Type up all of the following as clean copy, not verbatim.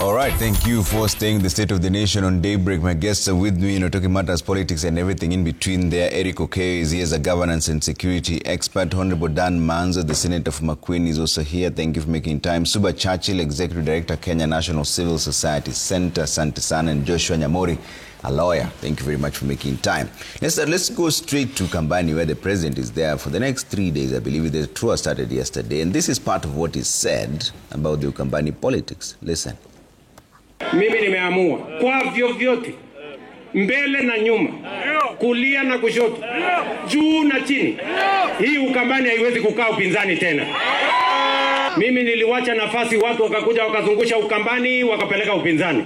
All right, thank you for staying the State of the Nation on Daybreak. My guests are with me, talking matters, politics, and everything in between there. Eric Okay is here as a governance and security expert. Honorable Dan Manza, the Senator for Makueni, is also here. Thank you for making time. Suba Churchill, Executive Director, Kenya National Civil Society Center, Santisan, and Joshua Nyamori, a lawyer. Thank you very much for making time. Let's go straight to Kambani, where the president is there for the next 3 days. I believe the tour started yesterday, and this is part of what is said about the Kambani politics. Listen. Mimi nimeamua kwa vyovyote, mbele na nyuma, kulia na kushoto, juu na chini, hii Ukambani haiwezi kukaa upinzani tena. Mimi niliwacha nafasi watu wakakuja wakazungusha Ukambani wakapeleka upinzani.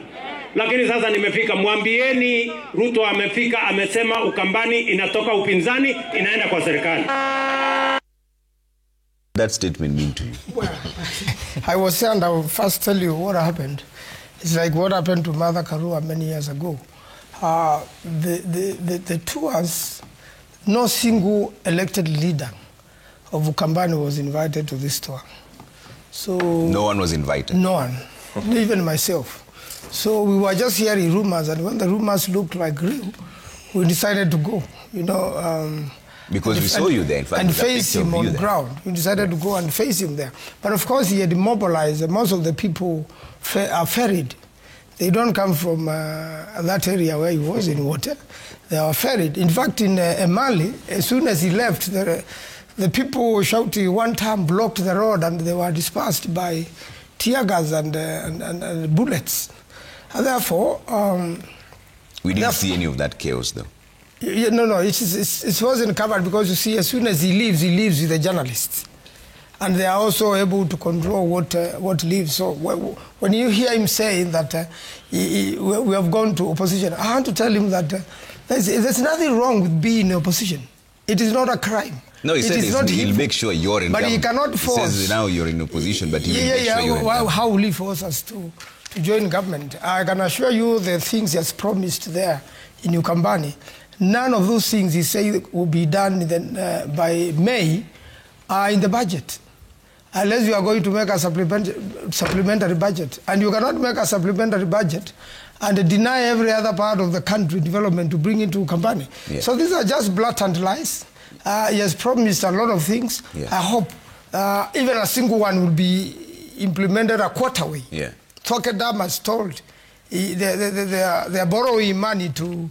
Lakini sasa nimefika, mwambieni Ruto amefika, amesema Ukambani inatoka upinzani inaenda kwa serikali. That statement mean to you? Well, I was saying, I will first tell you what happened. It's like what happened to Mother Karua many years ago. The tours, no single elected leader of Ukambani was invited to this tour. So no one was invited? No one, even myself. So we were just hearing rumors, and when the rumors looked like real, we decided to go, you know. Because we saw you there, in fact. And face him on the ground. We decided to go and face him there. But of course, he had mobilized. Most of the people are ferried. They don't come from that area where he was in water. They are ferried. In fact, in Mali, as soon as he left, the people shouting one time blocked the road, and they were dispersed by tear gas and bullets. And therefore, we didn't see any of that chaos, though. Yeah, no, it wasn't covered, because you see, as soon as he leaves with the journalists, and they are also able to control what leaves. So when you hear him saying that we have gone to opposition, I want to tell him that there's nothing wrong with being in opposition. It is not a crime. No, he said he'll make sure you're in government. But he cannot force. He says now you're in opposition, but he will make sure you're in government. How will he force us to join government? I can assure you the things he has promised there in Ukambani, none of those things he said will be done by May are in the budget. Unless you are going to make a supplementary budget. And you cannot make a supplementary budget and deny every other part of the country development to bring into Ukambani. Yeah. So these are just blatant lies. He has promised a lot of things. Yeah. I hope even a single one will be implemented a quarter way. Yeah. Tokedam has told they are borrowing money to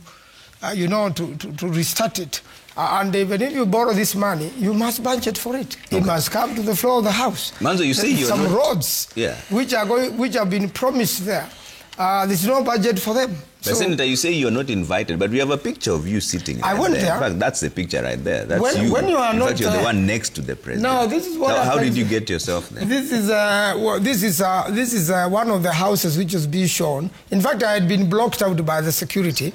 restart it. And even if you borrow this money, you must budget for it. Okay. It must come to the floor of the house. Manzo, you say some roads, which have been promised there. There's no budget for them. But Senator, you say you're not invited, but we have a picture of you sitting. I went there. In fact, that's the picture right there. That's you. When you are in not, fact, you're the one next to the president. No, this is what. How did you get yourself there? This is one of the houses which was being shown. In fact, I had been blocked out by the security,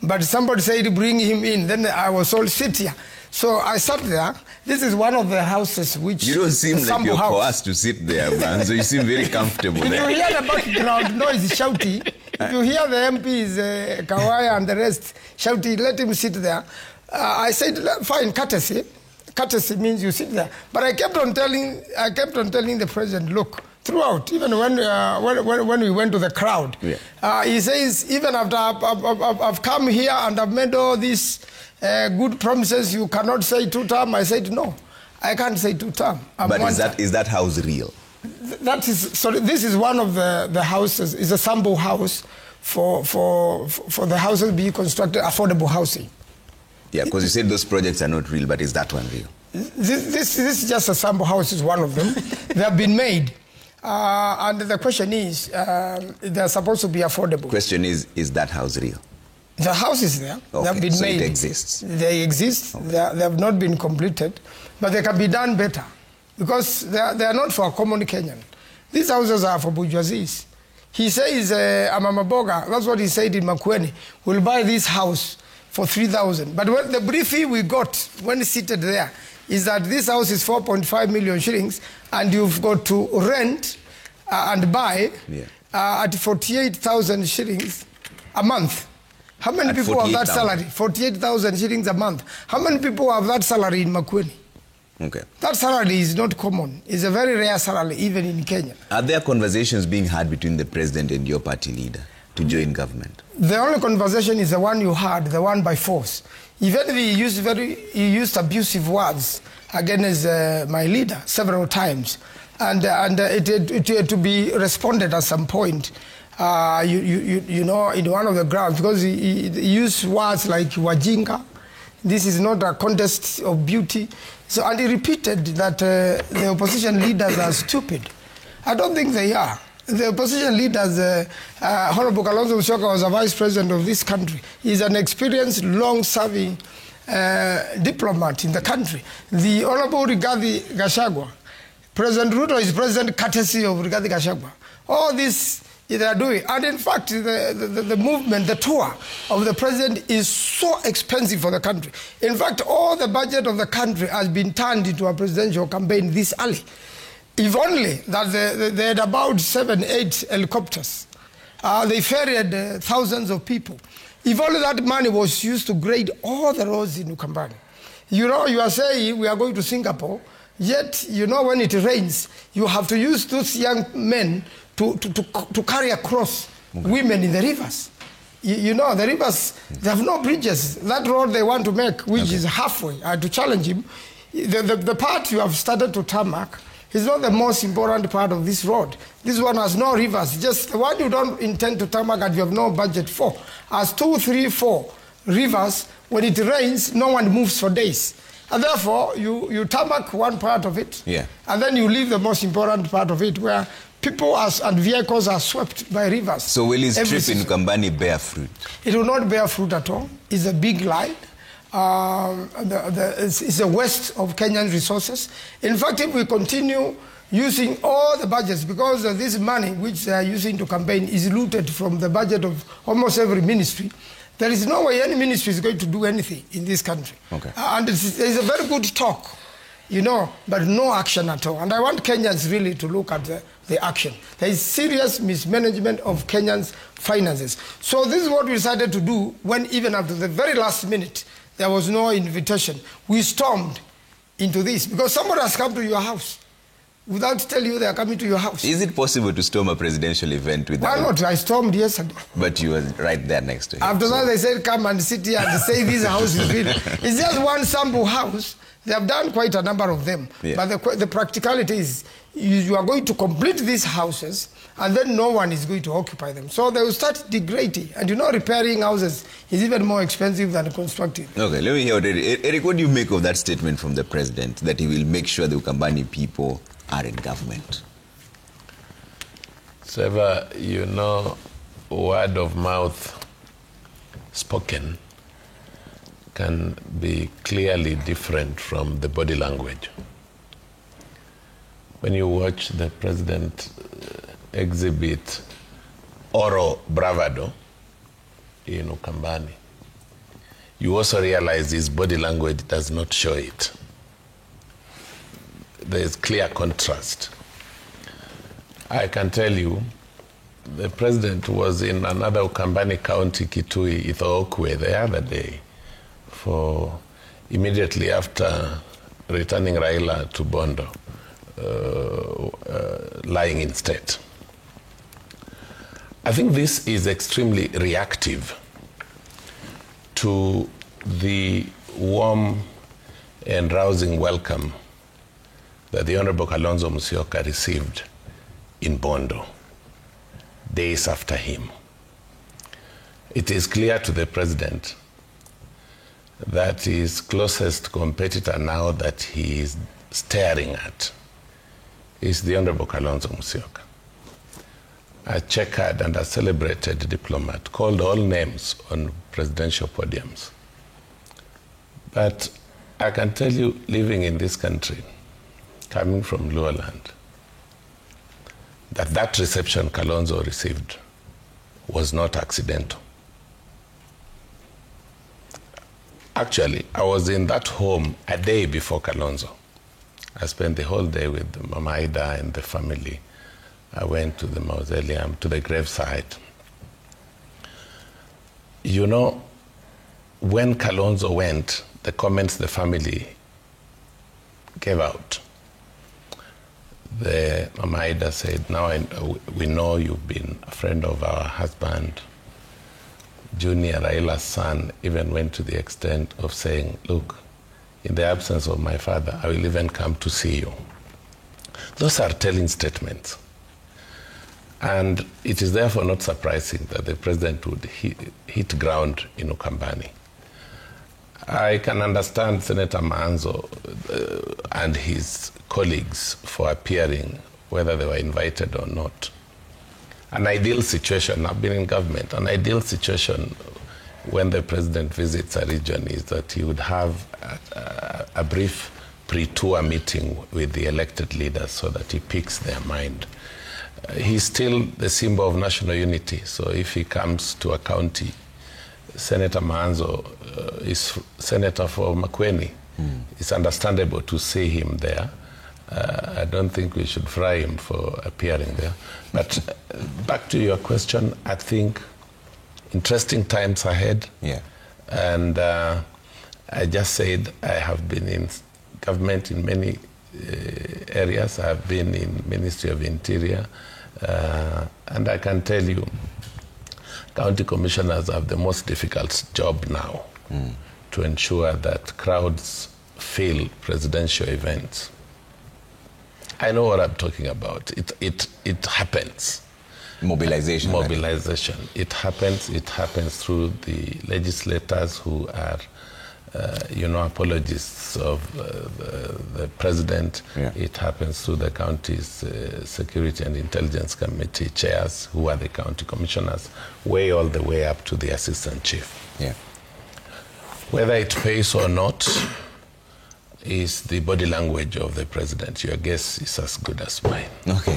but somebody said bring him in. Then I was told sit here. So I sat there. This is one of the houses which... You don't seem like you're coerced to sit there, man. So you seem very comfortable there. If you hear the background noise shouting, if you hear the MPs, Kawaya and the rest shouting, let him sit there. I said, fine, courtesy. Courtesy means you sit there. But I kept on telling the president, look, throughout, even when we went to the crowd, he says, even after I've come here and I've made all these good promises, you cannot say 2 term. I said, no, I can't say 2 term. But is that house real? This is one of the houses. It's a sample house for the houses being constructed, affordable housing. Yeah, because you said those projects are not real, but is that one real? This is just a sample house, is one of them. They have been made. And the question is, they're supposed to be affordable. Question is that house real? The house is there. Okay, they have been made. It exists. They exist. Okay. They have not been completed, but they can be done better because they are not for a common Kenyan. These houses are for bourgeoisies. He says, Amamaboga, that's what he said in Makueni, will buy this house for 3,000. But when the briefing we got when seated there is that this house is 4.5 million shillings and you've got to rent and buy at 48,000 shillings a month. How many people have that salary? 48,000 shillings a month. How many people have that salary in Makueni? Okay. That salary is not common. It's a very rare salary, even in Kenya. Are there conversations being had between the president and your party leader to join government? The only conversation is the one you had, the one by force. Even if he used abusive words against my leader several times, and it had to be responded at some point. You know, in one of the grounds, because he used words like wajinga. This is not a contest of beauty. So, and he repeated that the opposition leaders are stupid. I don't think they are. The opposition leaders, Honorable Kalonzo Musyoka was a vice president of this country. He's an experienced, long-serving diplomat in the country. The Honorable Rigathi Gachagua, President Ruto is president courtesy of Rigathi Gachagua. All this they are doing. And in fact, the movement, the tour of the president is so expensive for the country. In fact, all the budget of the country has been turned into a presidential campaign this early. If only that they had about 7, 8 helicopters. They ferried thousands of people. If only that money was used to grade all the roads in Ukambani. You know, you are saying we are going to Singapore, yet, you know, when it rains, you have to use those young men to carry across women in the rivers. You know, the rivers, they have no bridges. That road they want to make, which is halfway, I had to challenge him. The part you have started to tarmac is not the most important part of this road. This one has no rivers. Just the one you don't intend to tarmac and you have no budget for. As 2, 3, 4 rivers, when it rains, no one moves for days. And therefore, you tarmac one part of it, and then you leave the most important part of it where people and vehicles are swept by rivers. So will his trip in Ukambani bear fruit? It will not bear fruit at all. It's a big lie. It's a waste of Kenyan resources. In fact, if we continue using all the budgets, because this money which they are using to campaign is looted from the budget of almost every ministry, there is no way any ministry is going to do anything in this country. Okay. And it's a very good talk, you know, but no action at all. And I want Kenyans really to look at the action. There is serious mismanagement of Kenyans' finances. So this is what we decided to do when even after the very last minute, there was no invitation. We stormed into this because somebody has come to your house without telling you they are coming to your house. Is it possible to storm a presidential event without... Why not? I stormed yesterday. But you were right there next to him. After that, they said, come and sit here and say this house is built. It's just one sample house. They have done quite a number of them. But the practicality is you are going to complete these houses and then no one is going to occupy them. So they will start degrading. And you know, repairing houses is even more expensive than constructing. Okay, let me hear what Eric, what do you make of that statement from the president that he will make sure the Ukambani people are in government? Trevor, you know, word of mouth spoken can be clearly different from the body language. When you watch the president exhibit oral bravado in Ukambani, you also realize his body language does not show it. There is clear contrast. I can tell you, the president was in another Makueni County, Kitui, Ithookwe, the other day, for immediately after returning Raila to Bondo, lying in state. I think this is extremely reactive to the warm and rousing welcome that the Honorable Kalonzo Musyoka received in Bondo, days after him. It is clear to the president that his closest competitor now that he is staring at is the Honorable Kalonzo Musyoka, a checkered and a celebrated diplomat, called all names on presidential podiums. But I can tell you, living in this country, coming from Luo land, that reception Kalonzo received was not accidental. Actually, I was in that home a day before Kalonzo. I spent the whole day with Mama Ida and the family. I went to the mausoleum, to the gravesite. You know, when Kalonzo went, the comments the family gave out, the Mama Ida said, now we know you've been a friend of our husband. Junior Raila's son even went to the extent of saying, look, in the absence of my father, I will even come to see you. Those are telling statements. And it is therefore not surprising that the president would hit ground in Ukambani. I can understand Senator Manzo and his colleagues for appearing, whether they were invited or not. An ideal situation, I've been in government, an ideal situation when the president visits a region is that he would have a brief pre-tour meeting with the elected leaders so that he picks their mind. He's still the symbol of national unity, so if he comes to a county, Senator Manzo is senator for Makueni. It's understandable to see him there. I don't think we should fry him for appearing there. But back to your question, I think interesting times ahead. Yeah. And I just said I have been in government in many areas. I've been in Ministry of Interior. And I can tell you, county commissioners have the most difficult job now to ensure that crowds fill presidential events. I know what I'm talking about. It happens. Mobilization. Mobilization. It happens through the legislators who are, apologists of the president. Yeah. It happens through the county's Security and Intelligence Committee chairs, who are the county commissioners, way all the way up to the assistant chief. Yeah. Whether it pays or not is the body language of the president. Your guess is as good as mine. Okay.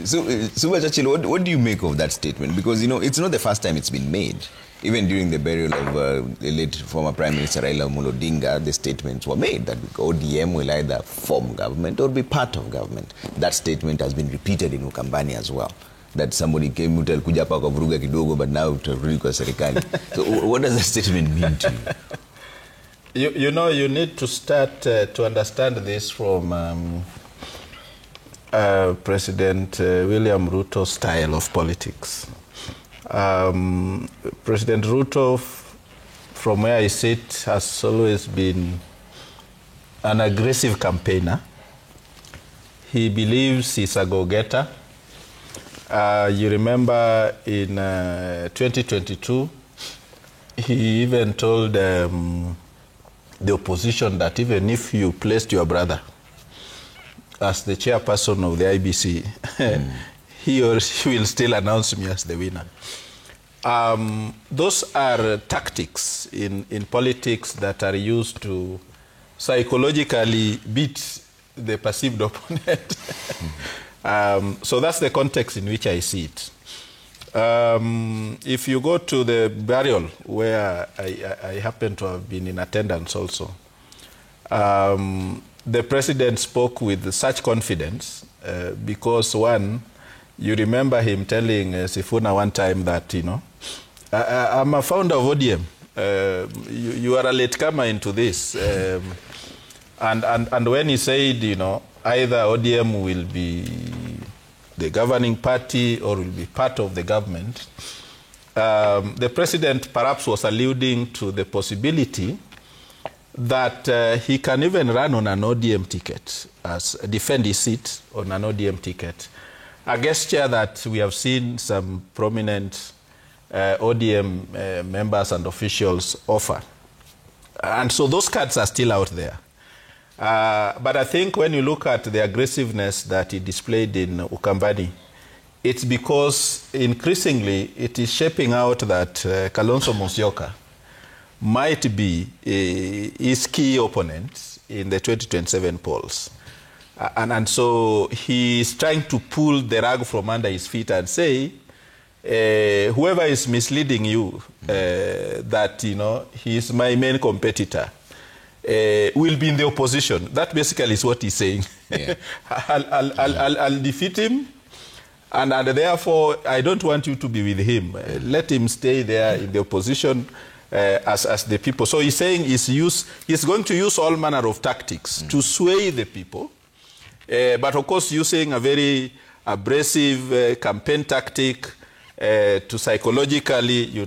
So, what do you make of that statement? Because, it's not the first time it's been made. Even during the burial of the late former Prime Minister Raila Amolo Odinga, the statements were made that ODM will either form government or be part of government. That statement has been repeated in Ukambani as well. That somebody came to kuja hapa kwa vuruga kidogo, but now utarudi kwa serikali. So what does that statement mean to you? You need to start to understand this from President William Ruto's style of politics. President Ruto, from where I sit, has always been an aggressive campaigner. He believes he's a go-getter. You remember in 2022, he even told the opposition that even if you placed your brother as the chairperson of the IBC, he or she will still announce me as the winner. Those are tactics in politics that are used to psychologically beat the perceived opponent. So that's the context in which I see it. If you go to the burial, where I happen to have been in attendance also, the president spoke with such confidence because, one, you remember him telling Sifuna one time that, I'm a founder of ODM. You are a latecomer into this. And when he said, either ODM will be the governing party or will be part of the government, the president perhaps was alluding to the possibility that he can even run on an ODM ticket, defend his seat on an ODM ticket. A gesture that we have seen some prominent ODM members and officials offer. And so those cards are still out there. But I think when you look at the aggressiveness that he displayed in Ukambani, it's because increasingly it is shaping out that Kalonzo Musyoka might be his key opponent in the 2027 polls. And so he is trying to pull the rug from under his feet and say, whoever is misleading you, that, he is my main competitor, will be in the opposition. That basically is what he's saying. Yeah. I'll defeat him, and therefore I don't want you to be with him. Let him stay there in the opposition, as the people. So he's saying he's going to use all manner of tactics to sway the people, but of course using a very abrasive campaign tactic to psychologically,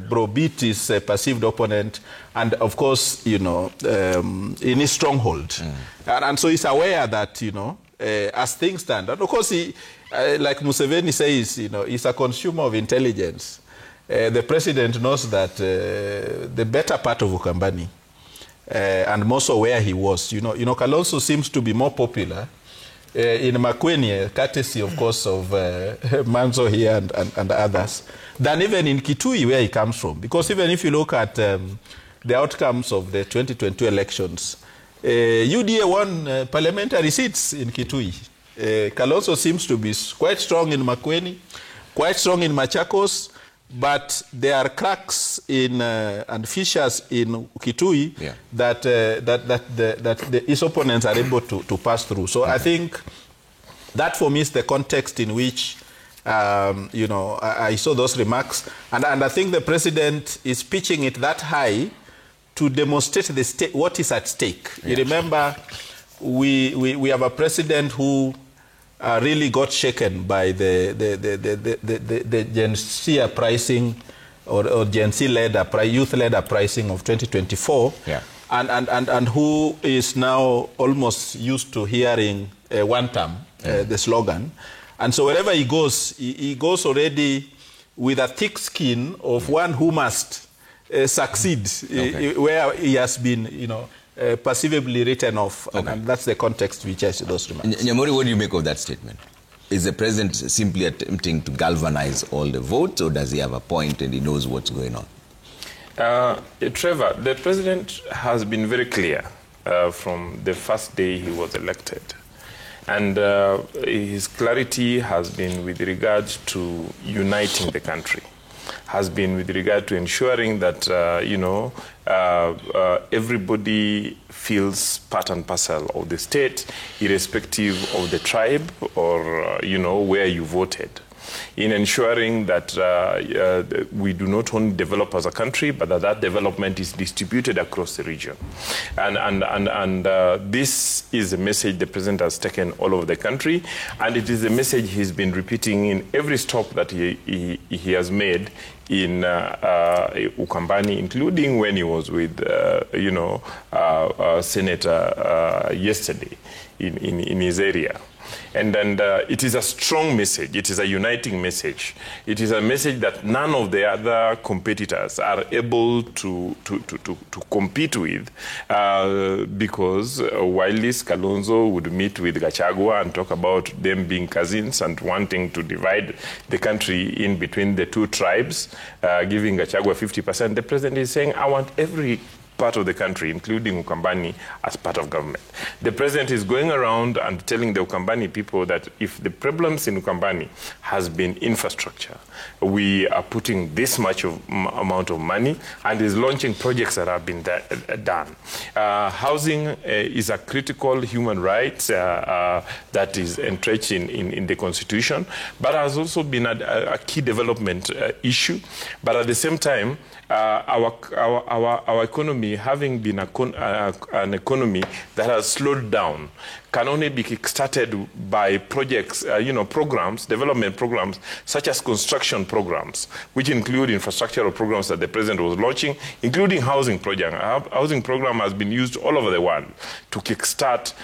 browbeat his perceived opponent, and of course, in his stronghold. And so he's aware that, as things stand, and of course, he, like Museveni says, he's a consumer of intelligence. The president knows that the better part of Ukambani, and more so where he was, Kalonzo seems to be more popular in Makueni, courtesy, of course, of Manzo here and others, than even in Kitui, where he comes from. Because even if you look at the outcomes of the 2022 elections, UDA won parliamentary seats in Kitui. Kalonzo seems to be quite strong in Makueni, quite strong in Machakos, but there are cracks in and fissures in Kitui that his opponents are able to pass through. So I think that for me is the context in which I saw those remarks, and I think the president is pitching it that high to demonstrate what is at stake. Yes. You remember, we have a president who really got shaken by the Gen Z pricing or Gen Z-led youth-led pricing of 2024, and who is now almost used to hearing one term, the slogan. And so wherever he goes already with a thick skin of one who must succeed, where he has been, perceivably written off, and that's the context which I see those remarks. Nyamori, what do you make of that statement? Is the president simply attempting to galvanize all the votes, or does he have a point and he knows what's going on? Trevor, the president has been very clear from the first day he was elected. And his clarity has been with regard to uniting the country, has been with regard to ensuring that, everybody feels part and parcel of the state, irrespective of the tribe or, where you voted. In ensuring that we do not only develop as a country, but that development is distributed across the region. And this is a message the president has taken all over the country, and it is a message he's been repeating in every stop that he has made in Ukambani, including when he was with, Senator yesterday in his area. And it is a strong message. It is a uniting message. It is a message that none of the other competitors are able to compete with, because while this Kalonzo would meet with Gachagua and talk about them being cousins and wanting to divide the country in between the two tribes, giving Gachagua 50%, the president is saying, I want every part of the country, including Ukambani, as part of government. The president is going around and telling the Ukambani people that if the problems in Ukambani has been infrastructure, we are putting this much amount of money, and is launching projects that have been done. Housing is a critical human right that is entrenched in the Constitution, but has also been a key development issue. But at the same time, our economy, having been an economy that has slowed down, can only be kickstarted by projects, programs, development programs, such as construction programs, which include infrastructural programs that the president was launching, including housing project. Housing program has been used all over the world to kickstart,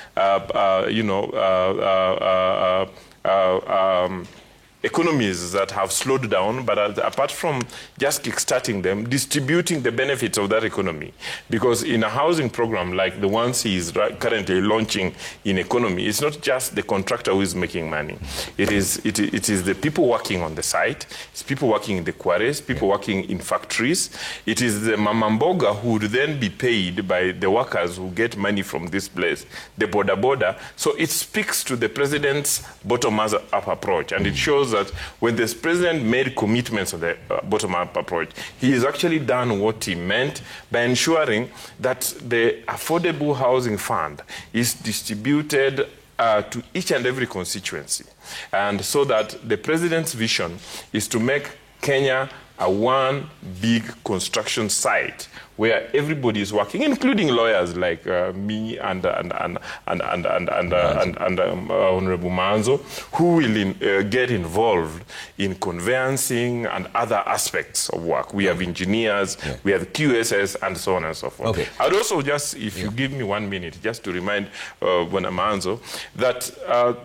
economies that have slowed down, but apart from just kickstarting them, distributing the benefits of that economy. Because in a housing program like the ones he is currently launching in economy, it's not just the contractor who is making money. It is the people working on the site, it's people working in the quarries, people working in factories. It is the mamamboga who would then be paid by the workers who get money from this place, the border. So it speaks to the president's bottom-up approach, and it shows that when this president made commitments on the bottom-up approach, he has actually done what he meant by ensuring that the Affordable Housing Fund is distributed to each and every constituency. And so that the president's vision is to make Kenya a one big construction site where everybody is working, including lawyers like me and Honorable Manzo, who will get involved in conveyancing and other aspects of work. We have engineers, we have QSS, and so on and so forth. Okay. I'd also just, if you give me 1 minute, just to remind Manzo that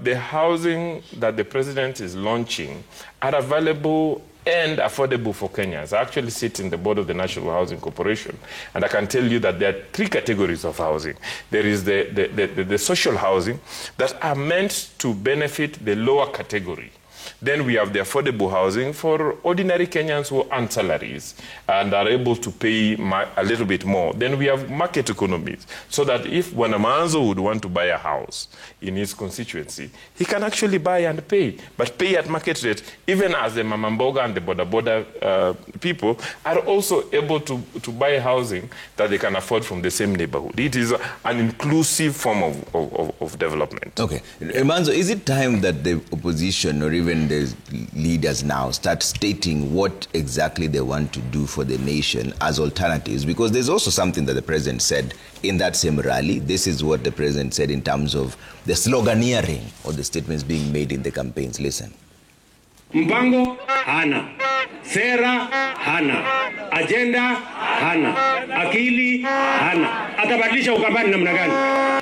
the housing that the president is launching are available and affordable for Kenyans. I actually sit in the board of the National Housing Corporation, and I can tell you that there are 3 categories of housing. There is the social housing that are meant to benefit the lower category. Then we have the affordable housing for ordinary Kenyans who earn salaries and are able to pay a little bit more. Then we have market economies, so that if Manzo would want to buy a house in his constituency, he can actually buy and pay, but pay at market rate, even as the Mamamboga and the Boda people are also able to buy housing that they can afford from the same neighborhood. It is an inclusive form of development. Okay. Manzo, is it time that the opposition or even the leaders now start stating what exactly they want to do for the nation as alternatives? Because there's also something that the president said in that same rally. This is what the president said in terms of the sloganeering or the statements being made in the campaigns. Listen. Mpango hana, sera hana, agenda hana, akili hana. Atabadilisha Ukambani namna gani?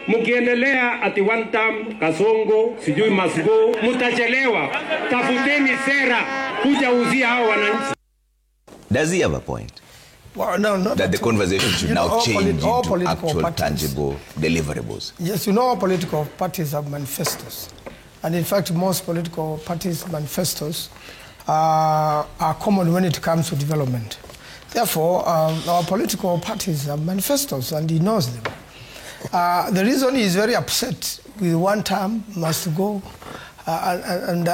Mkiendelea ati one term, Kasongo, sijui Masgo, mutachelewa. Tafuteni sera kuja uzia hao wananchi. Does he have a point? Well, no, not that the conversation should now change into actual parties, tangible deliverables. Yes, you know, all political parties have manifestos. And in fact, most political parties' manifestos are common when it comes to development. Therefore, our political parties have manifestos, and he knows them. The reason he is very upset with one term must go, and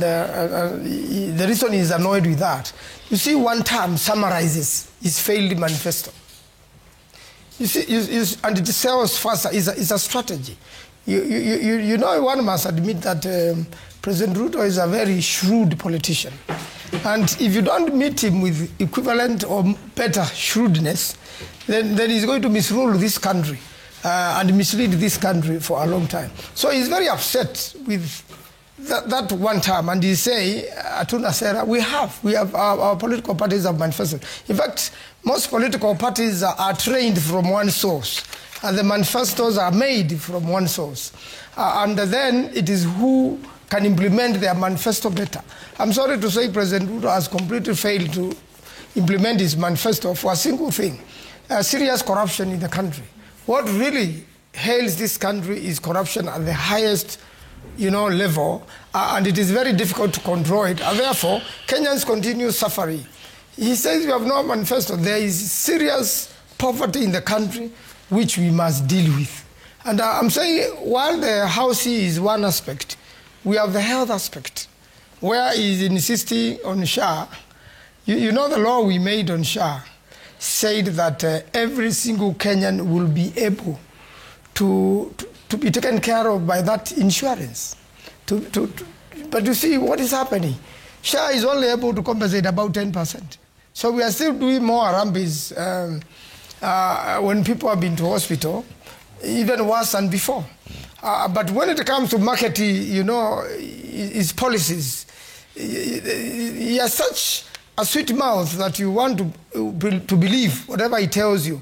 the reason he is annoyed with that, you see, one term summarizes his failed manifesto. You see, and it sells faster. It's a strategy. You know, one must admit that President Ruto is a very shrewd politician. And if you don't meet him with equivalent or better shrewdness, then he's going to misrule this country and mislead this country for a long time. So he's very upset with that one term, and he say, Atuna Sera, we have our political parties have manifested. In fact, most political parties are trained from one source, and the manifestos are made from one source. And then it is who can implement their manifesto better. I'm sorry to say President Ruto has completely failed to implement his manifesto for a single thing, serious corruption in the country. What really hails this country is corruption at the highest level, and it is very difficult to control it, and therefore Kenyans continue suffering. He says we have no manifesto. There is serious poverty in the country which we must deal with. And I'm saying, while the housing is one aspect, we have the health aspect, where he's insisting on SHA. You know, the law we made on SHA said that every single Kenyan will be able to be taken care of by that insurance. But you see what is happening. SHA is only able to compensate about 10%. So we are still doing more arambies when people have been to hospital, even worse than before. But when it comes to marketing, his policies, he has such a sweet mouth that you want to believe whatever he tells you.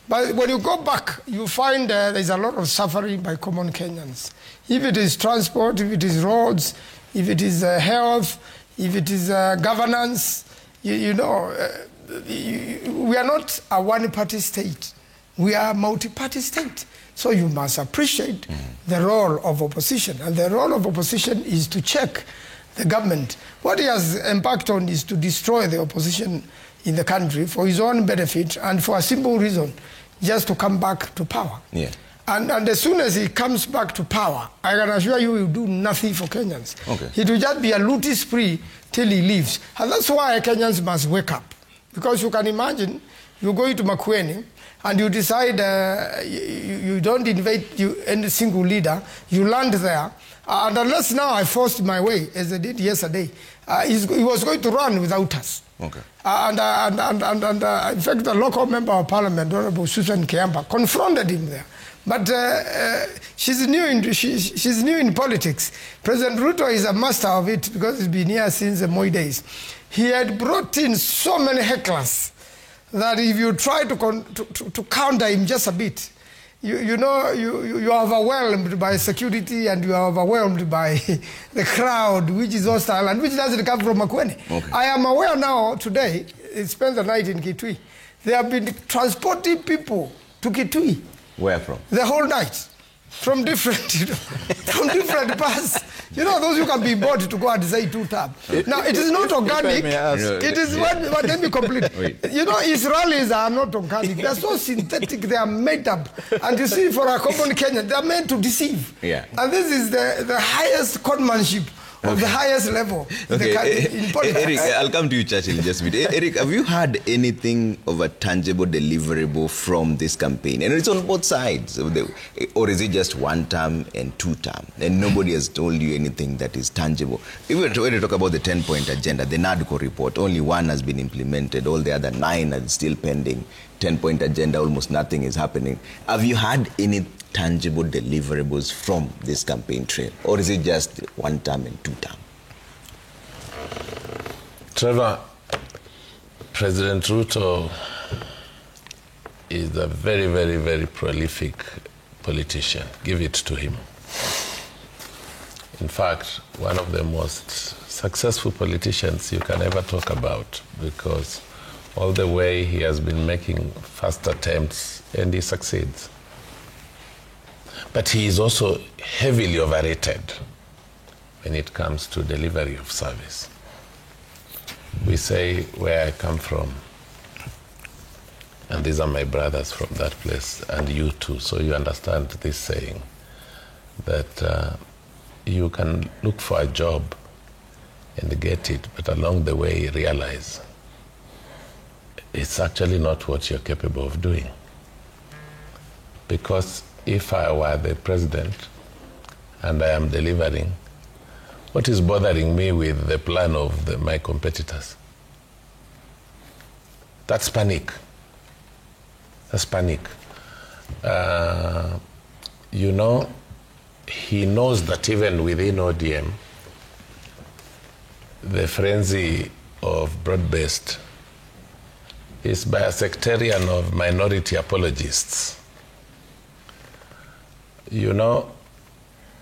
But when you go back, you find there's a lot of suffering by common Kenyans. If it is transport, if it is roads, if it is health, if it is governance, we are not a one-party state. We are a multi-party state. So you must appreciate the role of opposition. And the role of opposition is to check the government. What he has embarked on is to destroy the opposition in the country for his own benefit and for a simple reason, just to come back to power. Yeah. And as soon as he comes back to power, I can assure you he will do nothing for Kenyans. Okay. It will just be a looting spree till he leaves. And that's why Kenyans must wake up. Because you can imagine, you're going to Makueni, and you decide you don't invite any single leader, you land there, and unless now I forced my way, as I did yesterday, he was going to run without us. Okay. In fact, the local member of parliament, Honorable Susan Kiamba, confronted him there. But she's new in politics. President Ruto is a master of it because he's been here since the Moi days. He had brought in so many hecklers that if you try to counter him just a bit, you are overwhelmed by security and you are overwhelmed by the crowd, which is hostile and which doesn't come from Makueni. Okay. I am aware now today, he spent the night in Kitui. They have been transporting people to Kitui. Where from? The whole night. From different, from different parts. You know, those who can be bought to go and say 2 tab. Now, it is not organic. It is what, let me complete. You know, Israelis are not organic. They are so synthetic. They are made up. And you see, for a common Kenyan, they are meant to deceive. Yeah. And this is the highest conmanship of the highest level in politics. Eric, I'll come to you, Churchill, in just a bit. Eric, have you had anything of a tangible deliverable from this campaign? And it's on both sides. Or is it just 1 term and 2 term? And nobody has told you anything that is tangible. If we were to talk about the 10-point agenda, the NADCO report, only 1 has been implemented. All the other 9 are still pending. 10-point agenda, almost nothing is happening. Have you had any tangible deliverables from this campaign trail? Or is it just 1 term and 2 term? Trevor, President Ruto is a very, very, very prolific politician. Give it to him. In fact, one of the most successful politicians you can ever talk about, because all the way he has been making first attempts and he succeeds. But he is also heavily overrated when it comes to delivery of service. We say where I come from, and these are my brothers from that place, and you too, so you understand this saying, that you can look for a job and get it, but along the way realize it's actually not what you're capable of doing. Because if I were the president and I am delivering, what is bothering me with the plan of my competitors? That's panic. That's panic. You know, he knows that even within ODM, the frenzy of broad-based is by a sectarian of minority apologists. You know,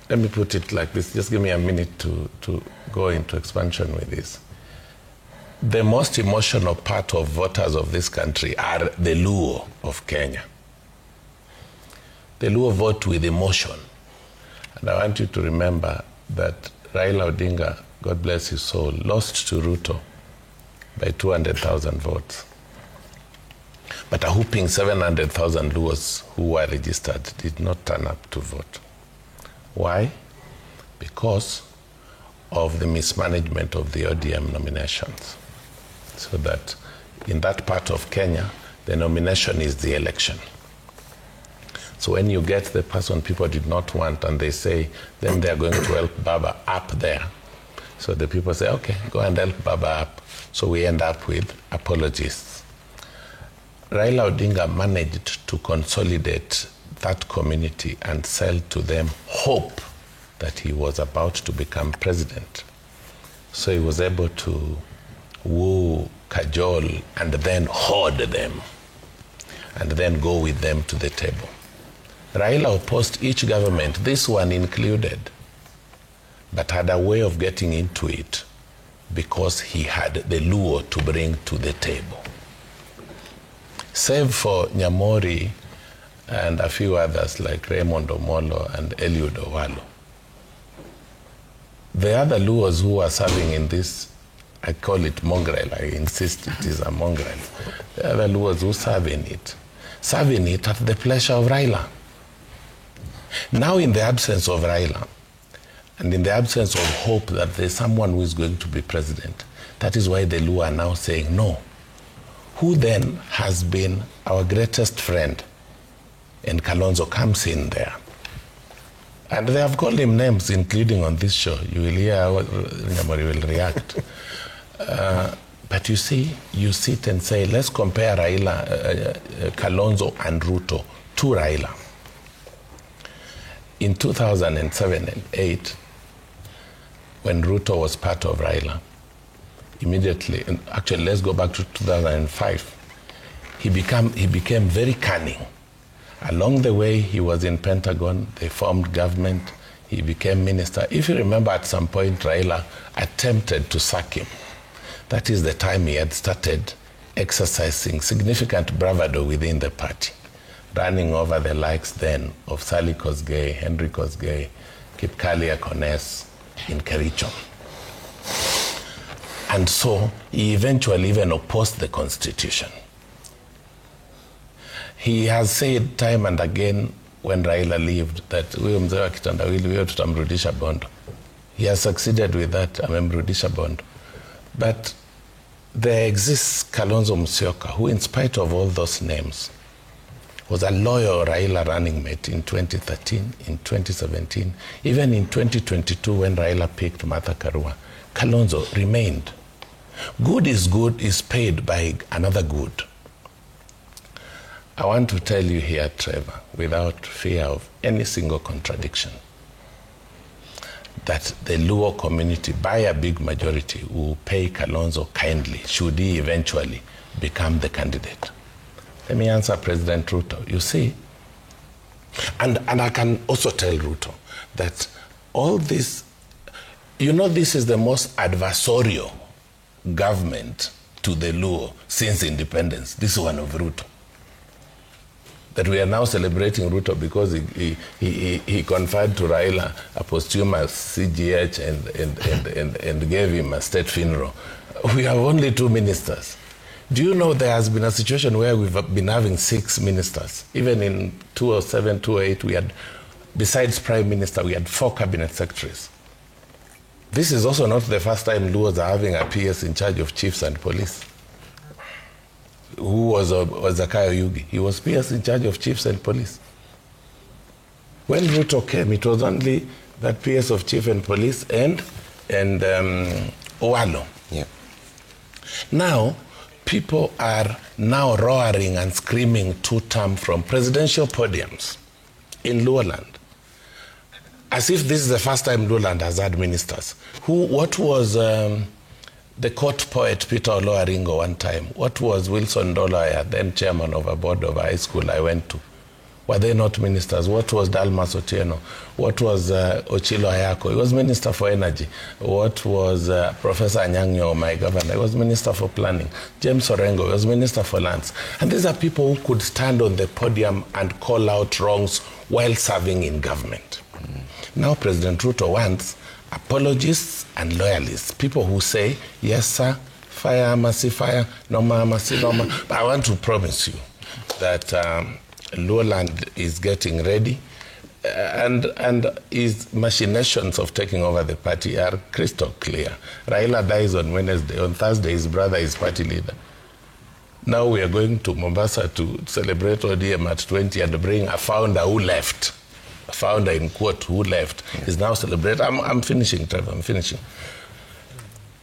let me put it like this. Just give me a minute to go into expansion with this. The most emotional part of voters of this country are the Luo of Kenya. The Luo vote with emotion. And I want you to remember that Raila Odinga, God bless his soul, lost to Ruto by 200,000 votes. But a whooping 700,000 Luos who were registered did not turn up to vote. Why? Because of the mismanagement of the ODM nominations. So that in that part of Kenya, the nomination is the election. So when you get the person people did not want and they say, then they're going to help Baba up there. So the people say, okay, go and help Baba up. So we end up with apologists. Raila Odinga managed to consolidate that community and sell to them hope that he was about to become president. So he was able to woo, cajole, and then hoard them, and then go with them to the table. Raila opposed each government, this one included, but had a way of getting into it because he had the Luo to bring to the table. Save for Nyamori and a few others like Raymond Omolo and Eliud Owalo. The other Luos who are serving in this, I call it mongrel, I insist it is a mongrel. The other Luos who serve in it at the pleasure of Raila. Now in the absence of Raila, and in the absence of hope that there's someone who is going to be president, that is why the Luo are now saying, no, who then has been our greatest friend, and Kalonzo comes in there. And they have called him names, including on this show. You will hear how Nyamori will react. But you see, you sit and say, let's compare Raila, Kalonzo and Ruto to Raila. In 2007 and 8, when Ruto was part of Raila, immediately, and actually let's go back to 2005, he became very cunning. Along the way, he was in Pentagon, they formed government, he became minister. If you remember, at some point, Raila attempted to sack him. That is the time he had started exercising significant bravado within the party, running over the likes then of Sally Kosgei, Henry Kosgei, Kipkalia Kones in Kericho. And so he eventually even opposed the constitution. He has said time and again when Raila lived that we mzee wa kitandawili wewe tutamrudisha Bondo. He has succeeded with that, amemrudisha Bondo. But there exists Kalonzo Musyoka, who in spite of all those names, was a loyal Raila running mate in 2013, in 2017, even in 2022 when Raila picked Martha Karua. Kalonzo remained. Good is paid by another good. I want to tell you here, Trevor, without fear of any single contradiction, that the Luo community, by a big majority, will pay Kalonzo kindly should he eventually become the candidate. Let me answer President Ruto. You see, and I can also tell Ruto that all this, you know, this is the most adversarial government to the Luo since independence. This one of Ruto. That we are now celebrating Ruto because he conferred to Raila a posthumous CGH and gave him a state funeral. We have only 2 ministers. Do you know there has been a situation where we've been having 6 ministers? Even in 2007, 2008, we had, besides Prime Minister, we had 4 cabinet secretaries. This is also not the first time Luos are having a PS in charge of chiefs and police. Who was Zakayo Yugi? He was PS in charge of chiefs and police. When Ruto came, it was only that PS of chief and police and Owalo. Yeah. Now, people are now roaring and screaming 2-term from presidential podiums in Luoland, as if this is the first time Luoland has had ministers. What was the court poet Peter Oloaringo one time? What was Wilson Dolaya, then chairman of a board of a high school I went to? Were they not ministers? What was Dalmas Otieno? What was Ochilo Ayako? He was Minister for Energy. What was Professor Anyang'o, my governor? He was Minister for Planning. James Orengo was Minister for Lands. And these are people who could stand on the podium and call out wrongs while serving in government. Now President Ruto wants apologists and loyalists, people who say, yes, sir, fire, mercy, fire, no, mercy, no. But I want to promise you that Luoland is getting ready, and his machinations of taking over the party are crystal clear. Raila dies on Wednesday. On Thursday, his brother is party leader. Now we are going to Mombasa to celebrate ODM at 20 and bring a founder who left. A founder, in quote, who left, is now celebrated. I'm finishing, Trevor, I'm finishing.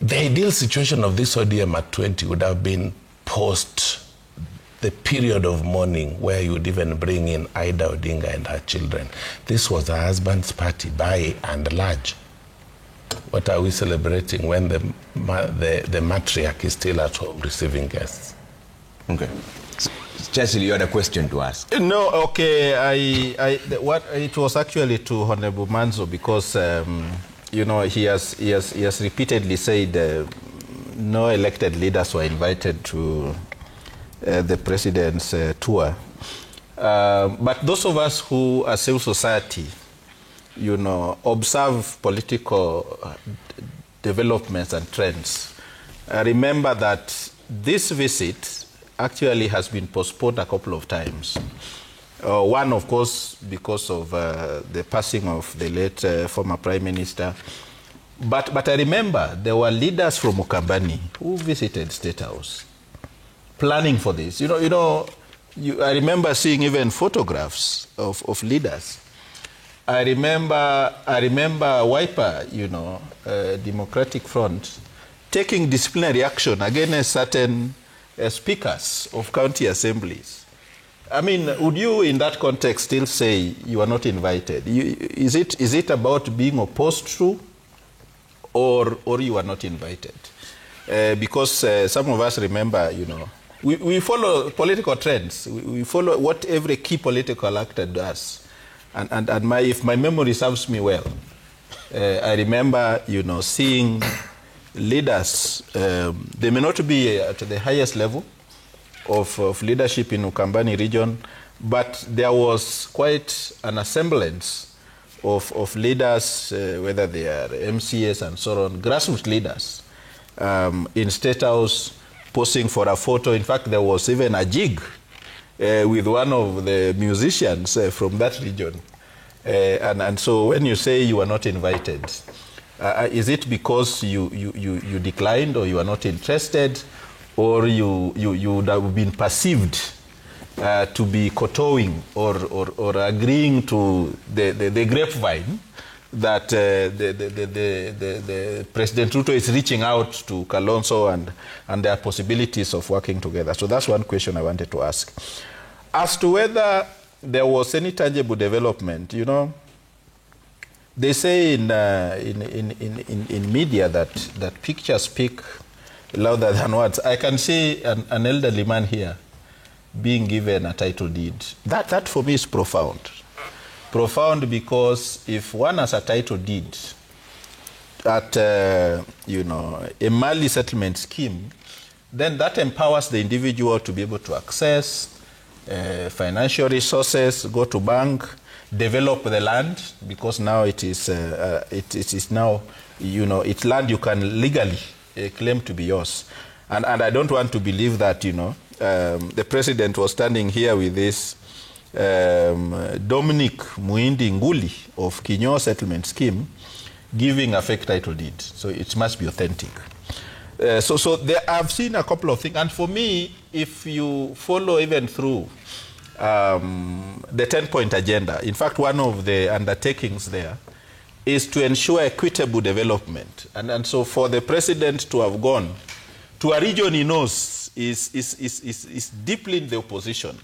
The ideal situation of this ODM at 20 would have been post the period of mourning where you would even bring in Ida Odinga and her children. This was her husband's party by and large. What are we celebrating when the matriarch is still at home receiving guests? Okay. Chelsea, you had a question to ask. No, okay. It was actually to Honorable Manzo because you know, he has repeatedly said no elected leaders were invited to the president's tour. But those of us who are civil society, you know, observe political developments and trends, remember that this visit actually has been postponed a couple of times. One, of course, because of the passing of the late former Prime Minister. But I remember there were leaders from Ukambani who visited State House. planning for this. I remember seeing even photographs of leaders. I remember Wiper, Democratic Front, taking disciplinary action against certain speakers of county assemblies. I mean, would you, in that context, still say you are not invited? Is it about being opposed to, or you are not invited? Because some of us remember, we follow political trends. We follow what every key political actor does. And if my memory serves me well, I remember, seeing leaders, they may not be at the highest level of leadership in Ukambani region, but there was quite an assemblance of leaders, whether they are MCAs and so on, grassroots leaders, in State House, posing for a photo. In fact, there was even a jig with one of the musicians from that region. And so when you say you are not invited, is it because you declined, or you are not interested, or you would have been perceived to be kowtowing or agreeing to the grapevine that the President Ruto is reaching out to Kalonzo and there are possibilities of working together? So that's one question I wanted to ask. As to whether there was any tangible development, they say in media that pictures speak louder than words. I can see an elderly man here being given a title deed. That for me is profound. Profound because if one has a title deed at a Mali settlement scheme, then that empowers the individual to be able to access financial resources, go to bank, develop the land, because now it is now, it's land you can legally claim to be yours. And I don't want to believe that, the president was standing here with this Dominic Muindi Nguli of Kinyo settlement scheme giving a fake title deed. So it must be authentic. So there, I've seen a couple of things. And for me, if you follow even through the 10-point agenda, in fact, one of the undertakings there is to ensure equitable development. And so for the president to have gone to a region he knows is deeply in the opposition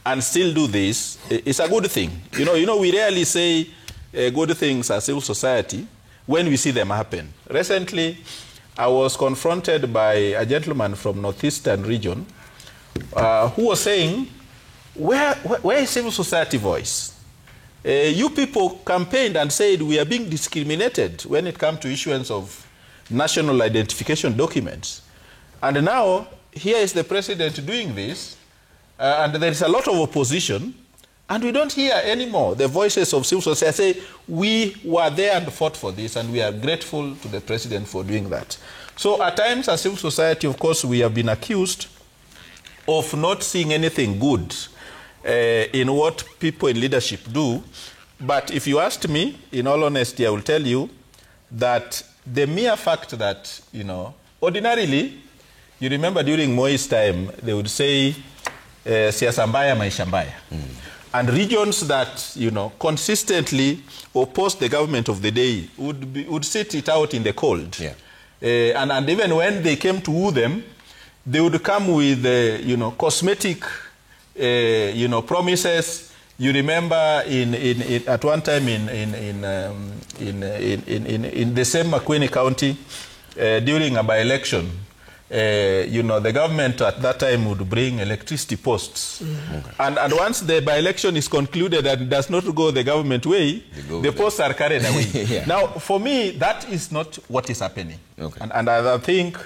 and still do this, is a good thing. We rarely say good things as civil society when we see them happen. Recently, I was confronted by a gentleman from Northeastern region who was saying, where is civil society voice? You people campaigned and said we are being discriminated when it comes to issuance of national identification documents. And now, here is the president doing this, and there is a lot of opposition, and we don't hear anymore the voices of civil society say, we were there and fought for this, and we are grateful to the president for doing that. So at times, as civil society, of course, we have been accused of not seeing anything good in what people in leadership do. But if you asked me, in all honesty, I will tell you that the mere fact that, ordinarily, you remember during Moi's time, they would say, siasa mbaya, maisha mbaya. And regions that, consistently opposed the government of the day would sit it out in the cold. Yeah. And even when they came to woo them, they would come with, cosmetic, promises. You remember at one time in the same Makueni County, during a by-election, the government at that time would bring electricity posts. Okay. And once the by-election is concluded and does not go the government way, the posts are carried away. Yeah. Now, for me, that is not what is happening. Okay. And I think,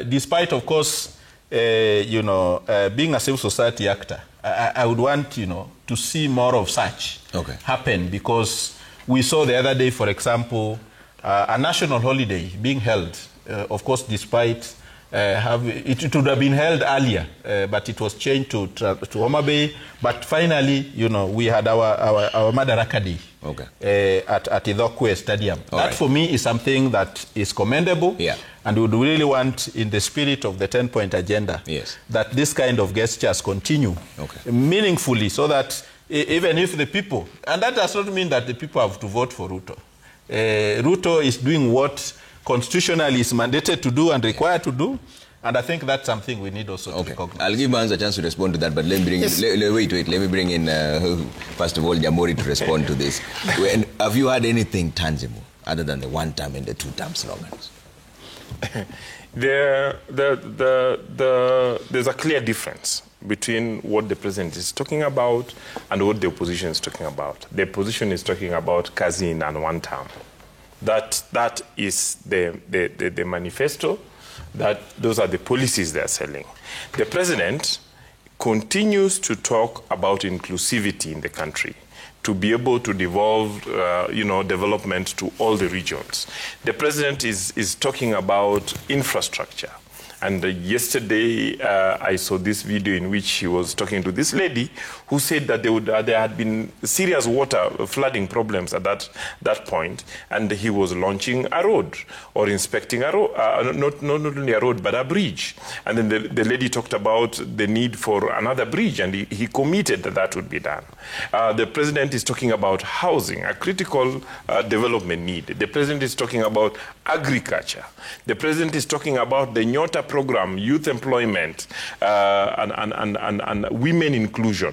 despite, of course, being a civil society actor, I would want, to see more of such happen, because we saw the other day, for example, a national holiday being held, of course, despite it would have been held earlier, but it was changed to Homa Bay. But finally, you know, we had our Madaraka Day at Idhokwe Stadium. That for me is something that is commendable. Yeah. And we would really want, in the spirit of the 10-point agenda, that this kind of gestures continue meaningfully, so that even if the people, and that does not mean that the people have to vote for Ruto. Ruto is doing what constitutionally is mandated to do and required to do, and I think that's something we need also to recognize. I'll give Mans a chance to respond to that, but let me bring in, wait. Let me bring in, first of all, Jamori to respond to this. Have you had anything tangible other than the 1 term and the 2 term slogans? There's a clear difference between what the president is talking about and what the opposition is talking about. The opposition is talking about Kazin and 1 term. That is the manifesto. Those are the policies they are selling. The president continues to talk about inclusivity in the country, to be able to devolve, development to all the regions. The president is talking about infrastructure. And yesterday, I saw this video in which he was talking to this lady who said that there had been serious water flooding problems at that point, and he was launching a road or inspecting a road, not only a road, but a bridge. And then the lady talked about the need for another bridge, and he committed that would be done. The president is talking about housing, a critical development need. The president is talking about agriculture. The president is talking about the Nyota program, youth employment, and women inclusion.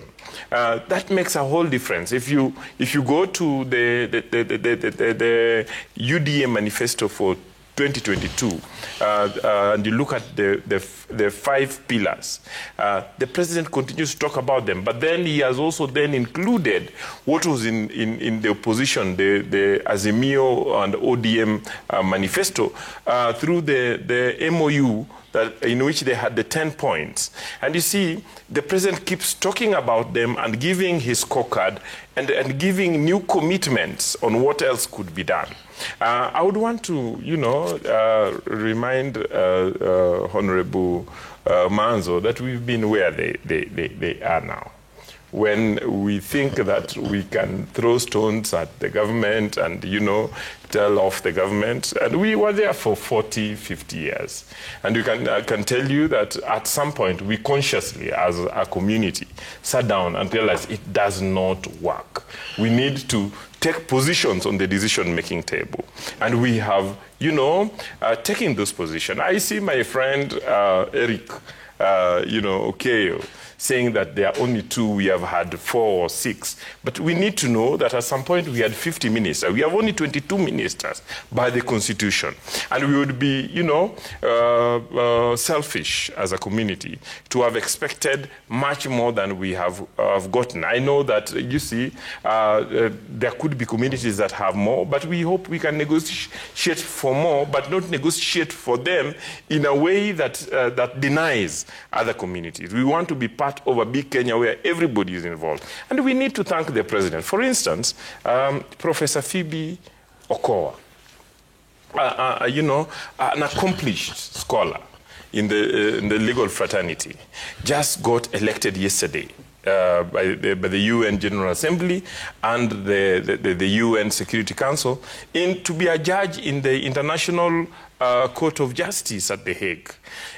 That makes a whole difference. If you go to the UDA manifesto for 2022, and you look at the 5 pillars, the president continues to talk about them, but then he has also then included what was in the opposition, the Azimio and ODM manifesto, through the MOU, in which they had the 10 points. And you see, the president keeps talking about them and giving his scorecard and giving new commitments on what else could be done. I would want to, remind Honorable Manzo that we've been where they are now. When we think that we can throw stones at the government and, tell off the government, and we were there for 40, 50 years. And I can tell you that at some point, we consciously, as a community, sat down and realized it does not work. We need to take positions on the decision-making table. And we have, taken those positions. I see my friend Eric, Okeyo, saying that there are only 2, we have had 4 or 6. But we need to know that at some point we had 50 ministers. We have only 22 ministers by the Constitution. And we would be, selfish as a community to have expected much more than we have gotten. I know that, there could be communities that have more, but we hope we can negotiate for more, but not negotiate for them in a way that denies other communities. We want to be part of a big Kenya where everybody is involved. And we need to thank the president. For instance, Professor Phoebe Okowa, an accomplished scholar in the legal fraternity, just got elected yesterday by the UN General Assembly and the UN Security Council to be a judge in the International Court of Justice at The Hague.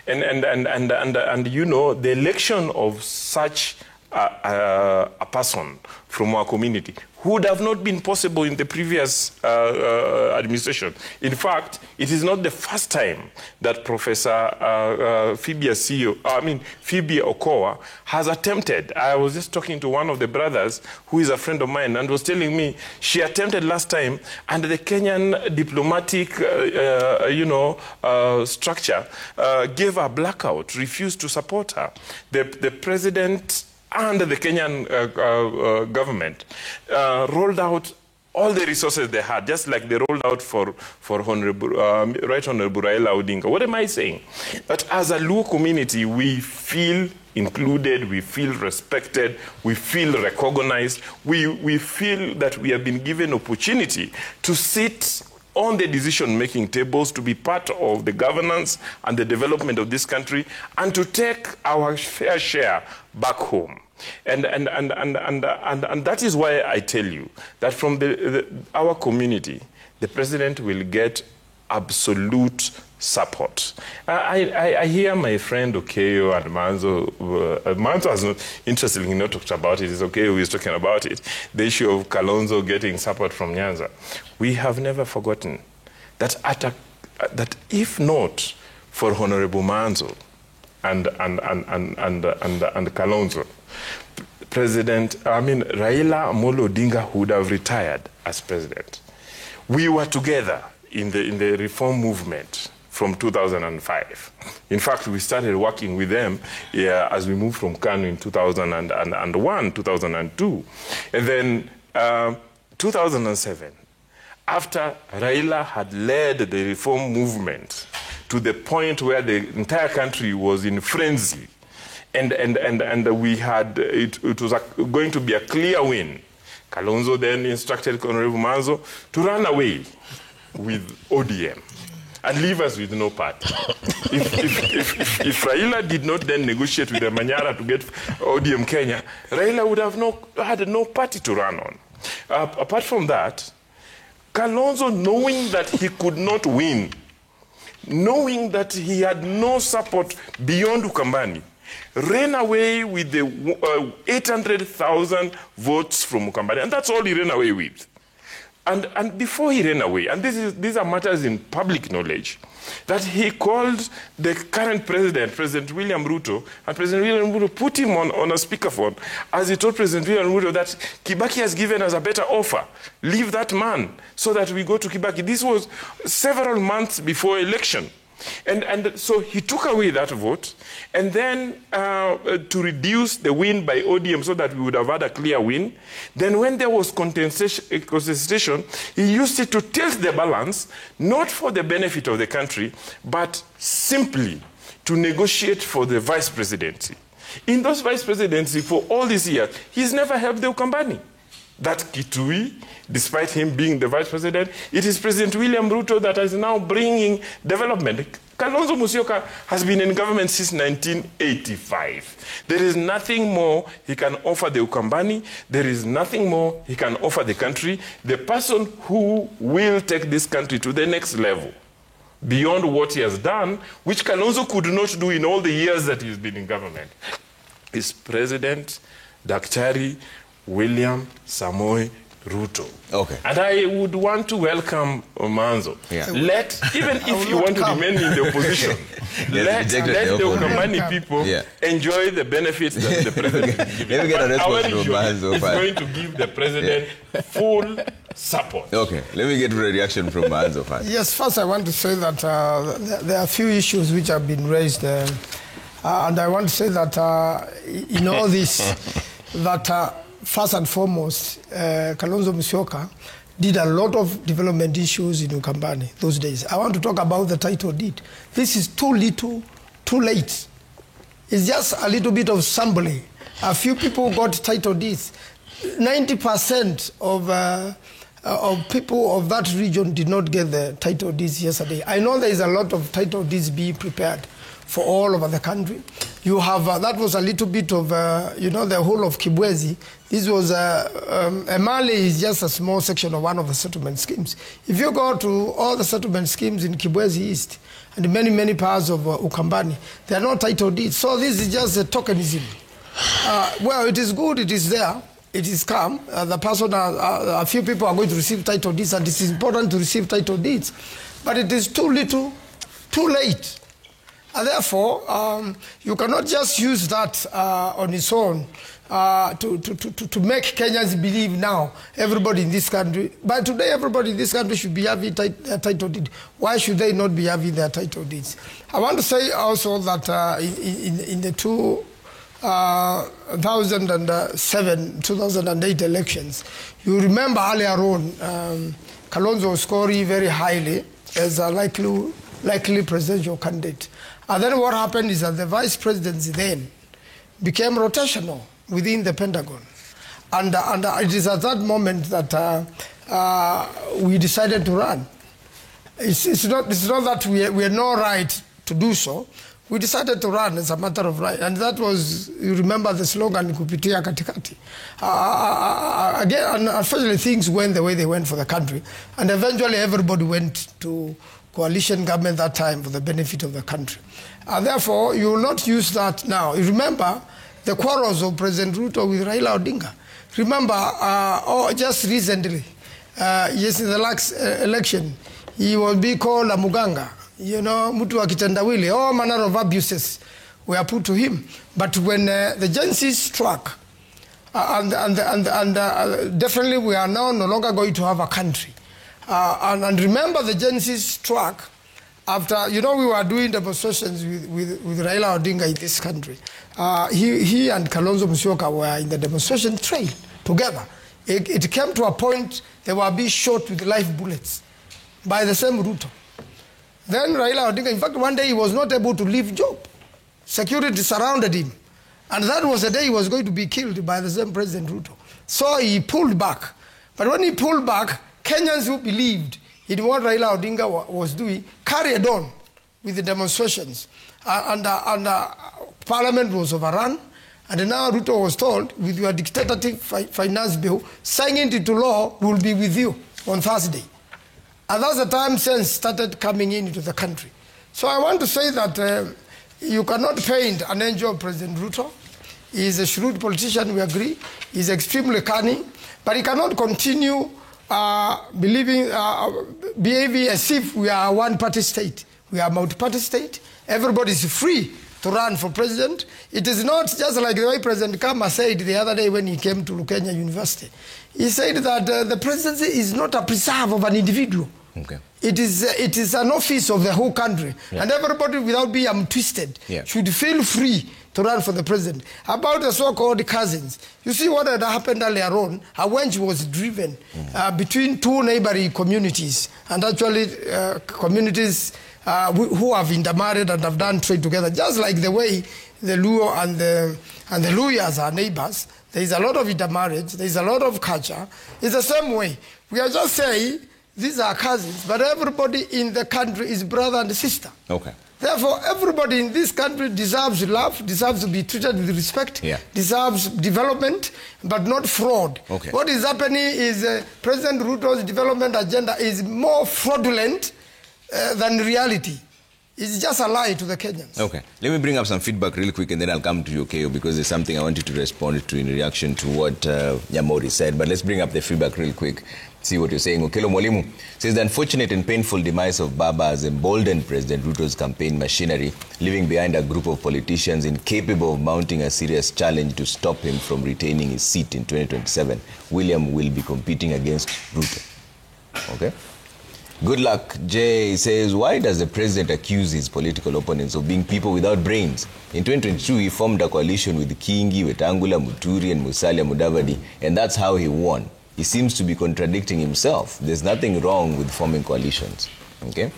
And the election of such a person from our community would have not been possible in the previous administration. In fact, it is not the first time that Professor Phoebe Okowa has attempted. I was just talking to one of the brothers who is a friend of mine and was telling me she attempted last time, and the Kenyan diplomatic structure gave her blackout, refused to support her. The president and the Kenyan government rolled out all the resources they had, just like they rolled out for Right Honorable Raila Odinga. What am I saying? That as a Luo community, we feel included, we feel respected, we feel recognized, we feel that we have been given opportunity to sit on the decision-making tables, to be part of the governance and the development of this country, and to take our fair share back home. And that is why I tell you that from our community, the president will get absolute support. I hear my friend Okeyo and Manzo. Manzo has not, interestingly, not talked about it. It's Okeyo who is talking about it. The issue of Kalonzo getting support from Nyanza. We have never forgotten that that if not for Honorable Manzo and Kalonzo, Raila Amolo Odinga would have retired as president. We were together in the reform movement from 2005. In fact, we started working with them as we moved from Kanu in 2001, 2002. And then 2007, after Raila had led the reform movement to the point where the entire country was in frenzy, and we had, it was going to be a clear win, Kalonzo then instructed Honorable Manzo to run away with ODM and leave us with no party. If Raila did not then negotiate with the Manyara to get ODM Kenya, Raila would have had no party to run on. Apart from that, Kalonzo, knowing that he could not win, knowing that he had no support beyond Ukambani, ran away with the 800,000 votes from Ukambani, and that's all he ran away with. And before he ran away, and these are matters in public knowledge, that he called the current president, President William Ruto, and President William Ruto put him on a speakerphone as he told President William Ruto that Kibaki has given us a better offer. Leave that man so that we go to Kibaki. This was several months before election. And so he took away that vote, and then to reduce the win by ODM so that we would have had a clear win. Then when there was contestation, he used it to tilt the balance, not for the benefit of the country, but simply to negotiate for the vice presidency. In those vice presidency, for all these years, he's never helped the Ukambani. That Kitui, despite him being the vice president, it is President William Ruto that is now bringing development. Kalonzo Musyoka has been in government since 1985. There is nothing more he can offer the Ukambani. There is nothing more he can offer the country. The person who will take this country to the next level, beyond what he has done, which Kalonzo could not do in all the years that he's been in government, is President Daktari William Samoei Ruto. Okay. And I would want to welcome Manzo. Yeah. Even if you want to remain in the opposition, let the Ukambani people enjoy the benefits that the president is giving. Let me get a response from Manzo. It's going to give the president full support. Okay, let me get a reaction from Manzo first. Yes, first I want to say that there are a few issues which have been raised, and I want to say that in all this, that first and foremost, Kalonzo Musyoka did a lot of development issues in Ukambani those days. I want to talk about the title deed. This is too little, too late. It's just a little bit of sampling. A few people got title deeds. 90% of people of that region did not get the title deeds yesterday. I know there is a lot of title deeds being prepared for all over the country. You have, that was a little bit of, the whole of Kibwezi. This was, Emali is just a small section of one of the settlement schemes. If you go to all the settlement schemes in Kibwezi East and many, many parts of Ukambani, there are no title deeds. So this is just a tokenism. Well, it is good, it is there, it is calm. The person, a few people are going to receive title deeds, and it is important to receive title deeds. But it is too little, too late. And therefore, you cannot just use that on its own to make Kenyans believe now everybody in this country. By today, everybody in this country should be having their title deed. Why should they not be having their title deeds? I want to say also that in the 2007, 2008 elections, you remember earlier on, Kalonzo was scoring very highly as a likely presidential candidate. And then what happened is that the vice presidency then became rotational within the Pentagon. And it is at that moment that we decided to run. It's not that we had no right to do so. We decided to run as a matter of right. And that was, you remember the slogan, Kupitia Katikati. Again, unfortunately, things went the way they went for the country. And eventually everybody went to coalition government that time for the benefit of the country. And therefore, you will not use that now. You remember the quarrels of President Ruto with Raila Odinga. Remember, just recently, yes, in the last election, he was being called a Muganga. You know, Mutu wa kitendawili, all manner of abuses were put to him. But when the Gen Z struck, definitely we are now no longer going to have a country. And remember the Gen Z struck after, you know, we were doing demonstrations with Raila Odinga in this country. He and Kalonzo Musyoka were in the demonstration train together. It came to a point they were being shot with live bullets by the same Ruto. Then Raila Odinga, in fact, one day he was not able to leave job. Security surrounded him. And that was the day he was going to be killed by the same President Ruto. So he pulled back. But when he pulled back, Kenyans who believed in what Raila Odinga was doing carried on with the demonstrations. Parliament was overrun. And now Ruto was told, with your dictatorship finance bill, signing it into law will be with you on Thursday. And that's the time sense started coming into the country. So I want to say that you cannot paint an angel of President Ruto. He is a shrewd politician, we agree. He is extremely cunning. But he cannot continue behaving as if we are a one-party state. We are a multi-party state. Everybody is free to run for president. It is not just like the way President Kama said the other day when he came to Kenya University. He said that the presidency is not a preserve of an individual. Okay. It is an office of the whole country. Yeah. And everybody, without being twisted, should feel free to run for the president. About the so-called cousins, you see what had happened earlier on, a wench was driven between two neighboring communities, and actually communities who have intermarried and have done trade together, just like the way the Luo and the Luyas are neighbors. There is a lot of intermarriage, there is a lot of culture. It's the same way. We are just saying these are cousins, but everybody in the country is brother and sister. Okay. Therefore, everybody in this country deserves love, deserves to be treated with respect, deserves development, but not fraud. Okay. What is happening is President Ruto's development agenda is more fraudulent than reality. It's just a lie to the Kenyans. Okay. Let me bring up some feedback real quick and then I'll come to you, Keo, because there's something I want you to respond to in reaction to what Nyamori said. But let's bring up the feedback real quick. See what you're saying. Okelo Mwalimu says the unfortunate and painful demise of Baba has emboldened President Ruto's campaign machinery, leaving behind a group of politicians incapable of mounting a serious challenge to stop him from retaining his seat in 2027. William will be competing against Ruto. Okay? Good luck. Jay says, why does the president accuse his political opponents of being people without brains? In 2022, he formed a coalition with Kingi, Wetangula, Muturi, and Musalia Mudavadi, and that's how he won. He seems to be contradicting himself. There's nothing wrong with forming coalitions. Okay?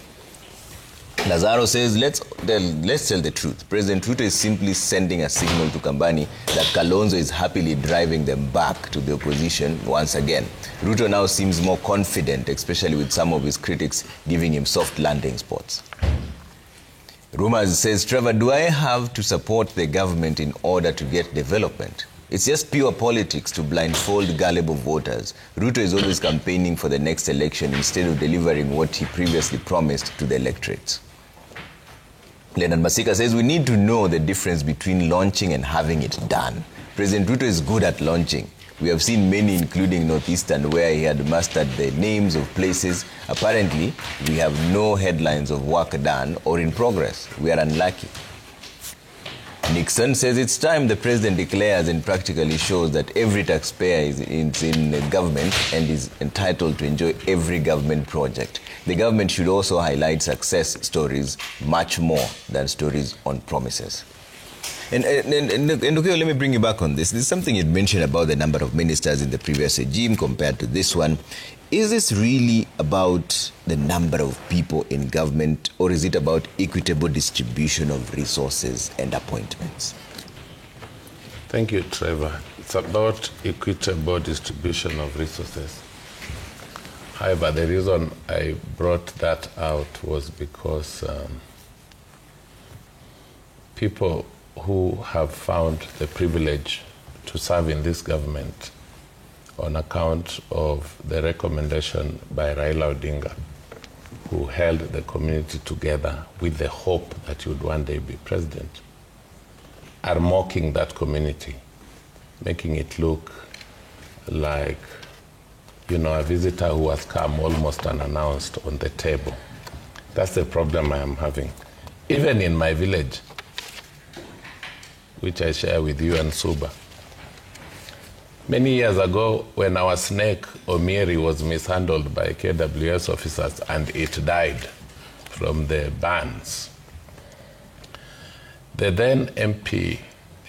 Lazaro says, let's tell the truth. President Ruto is simply sending a signal to Kambani that Kalonzo is happily driving them back to the opposition once again. Ruto now seems more confident, especially with some of his critics giving him soft landing spots. Rumors says, Trevor, do I have to support the government in order to get development? It's just pure politics to blindfold gullible voters. Ruto is always campaigning for the next election instead of delivering what he previously promised to the electorate. Leonard Masika says, we need to know the difference between launching and having it done. President Ruto is good at launching. We have seen many, including Northeastern, where he had mastered the names of places. Apparently, we have no headlines of work done or in progress. We are unlucky. Nixon says it's time the president declares and practically shows that every taxpayer is in government and is entitled to enjoy every government project. The government should also highlight success stories much more than stories on promises. And okay, let me bring you back on this. There's something you'd mentioned about the number of ministers in the previous regime compared to this one. Is this really about the number of people in government, or is it about equitable distribution of resources and appointments? Thank you, Trevor. It's about equitable distribution of resources. However, the reason I brought that out was because people who have found the privilege to serve in this government on account of the recommendation by Raila Odinga, who held the community together with the hope that he would one day be president, are mocking that community, making it look like, you know, a visitor who has come almost unannounced on the table. That's the problem I am having. Even in my village, which I share with you and Suba, many years ago, when our snake, Omieri, was mishandled by KWS officers and it died from the burns, the then MP,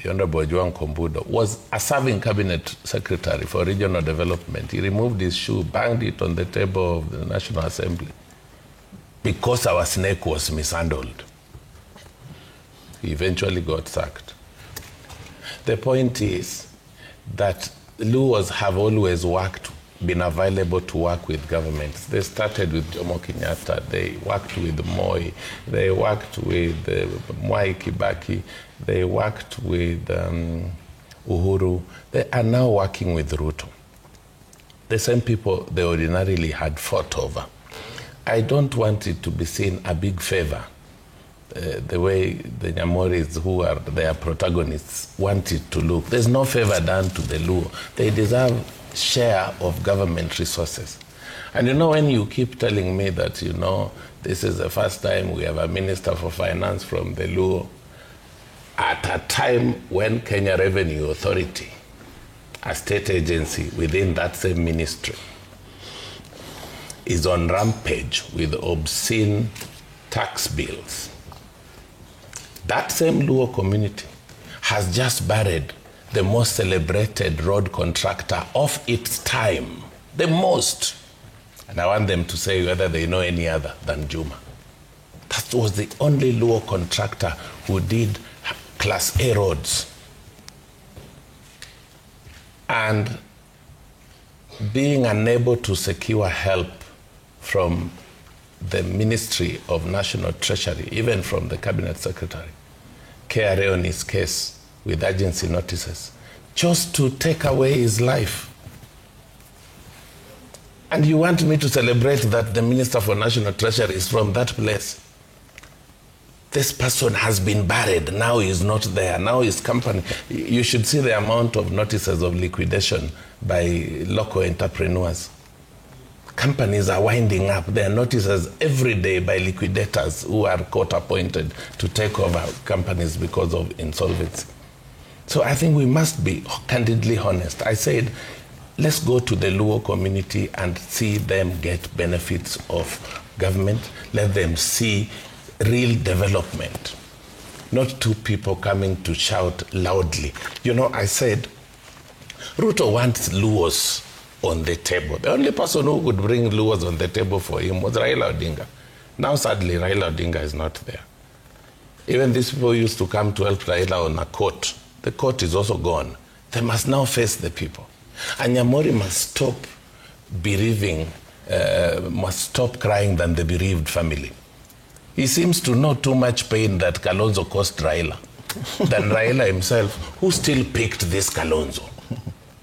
the Honorable Juan Kombudo, was a serving cabinet secretary for regional development. He removed his shoe, banged it on the table of the National Assembly because our snake was mishandled. He eventually got sacked. The point is that Luos have always been available to work with governments. They started with Jomo Kenyatta, they worked with Moi, they worked with Mwai Kibaki, they worked with Uhuru. They are now working with Ruto. The same people they ordinarily had fought over. I don't want it to be seen a big favor, the way the Nyamoris, who are their protagonists, want it to look. There's no favor done to the Luo. They deserve share of government resources. And you know, when you keep telling me that, you know, this is the first time we have a Minister for Finance from the Luo, at a time when Kenya Revenue Authority, a state agency within that same ministry, is on rampage with obscene tax bills. That same Luo community has just buried the most celebrated road contractor of its time, the most. And I want them to say whether they know any other than Juma. That was the only Luo contractor who did Class A roads. And being unable to secure help from the Ministry of National Treasury, even from the Cabinet Secretary, KRA on his case with urgency notices, chose to take away his life. And you want me to celebrate that the Minister for National Treasury is from that place? This person has been buried, now he is not there, now his company. You should see the amount of notices of liquidation by local entrepreneurs. Companies are winding up their notices every day by liquidators who are court appointed to take over companies because of insolvency. So I think we must be candidly honest. I said, let's go to the Luo community and see them get benefits of government. Let them see real development, not two people coming to shout loudly. You know, I said, Ruto wants Luos on the table. The only person who could bring Luos on the table for him was Raila Odinga. Now, sadly, Raila Odinga is not there. Even these people used to come to help Raila on a court. The court is also gone. They must now face the people. And Nyamori must stop bereaving, must stop crying than the bereaved family. He seems to know too much pain that Kalonzo caused Raila than Raila himself, who still picked this Kalonzo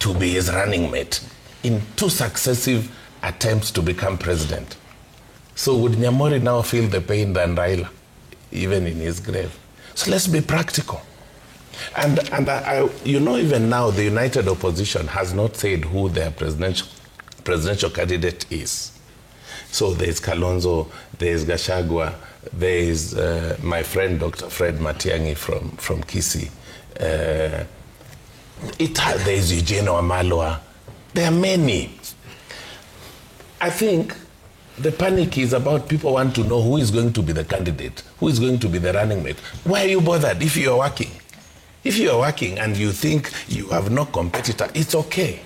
to be his running mate in 2 successive attempts to become president. So would Nyamori now feel the pain than Raila, even in his grave? So let's be practical. And you know, even now, the united opposition has not said who their presidential candidate is. So there's Kalonzo, there's Gachagua, there's my friend Dr. Fred Matiang'i from Kisii. There's Eugene Wamalwa. There are many. I think the panic is about people want to know who is going to be the candidate, who is going to be the running mate. Why are you bothered if you are working? If you are working and you think you have no competitor, it's okay.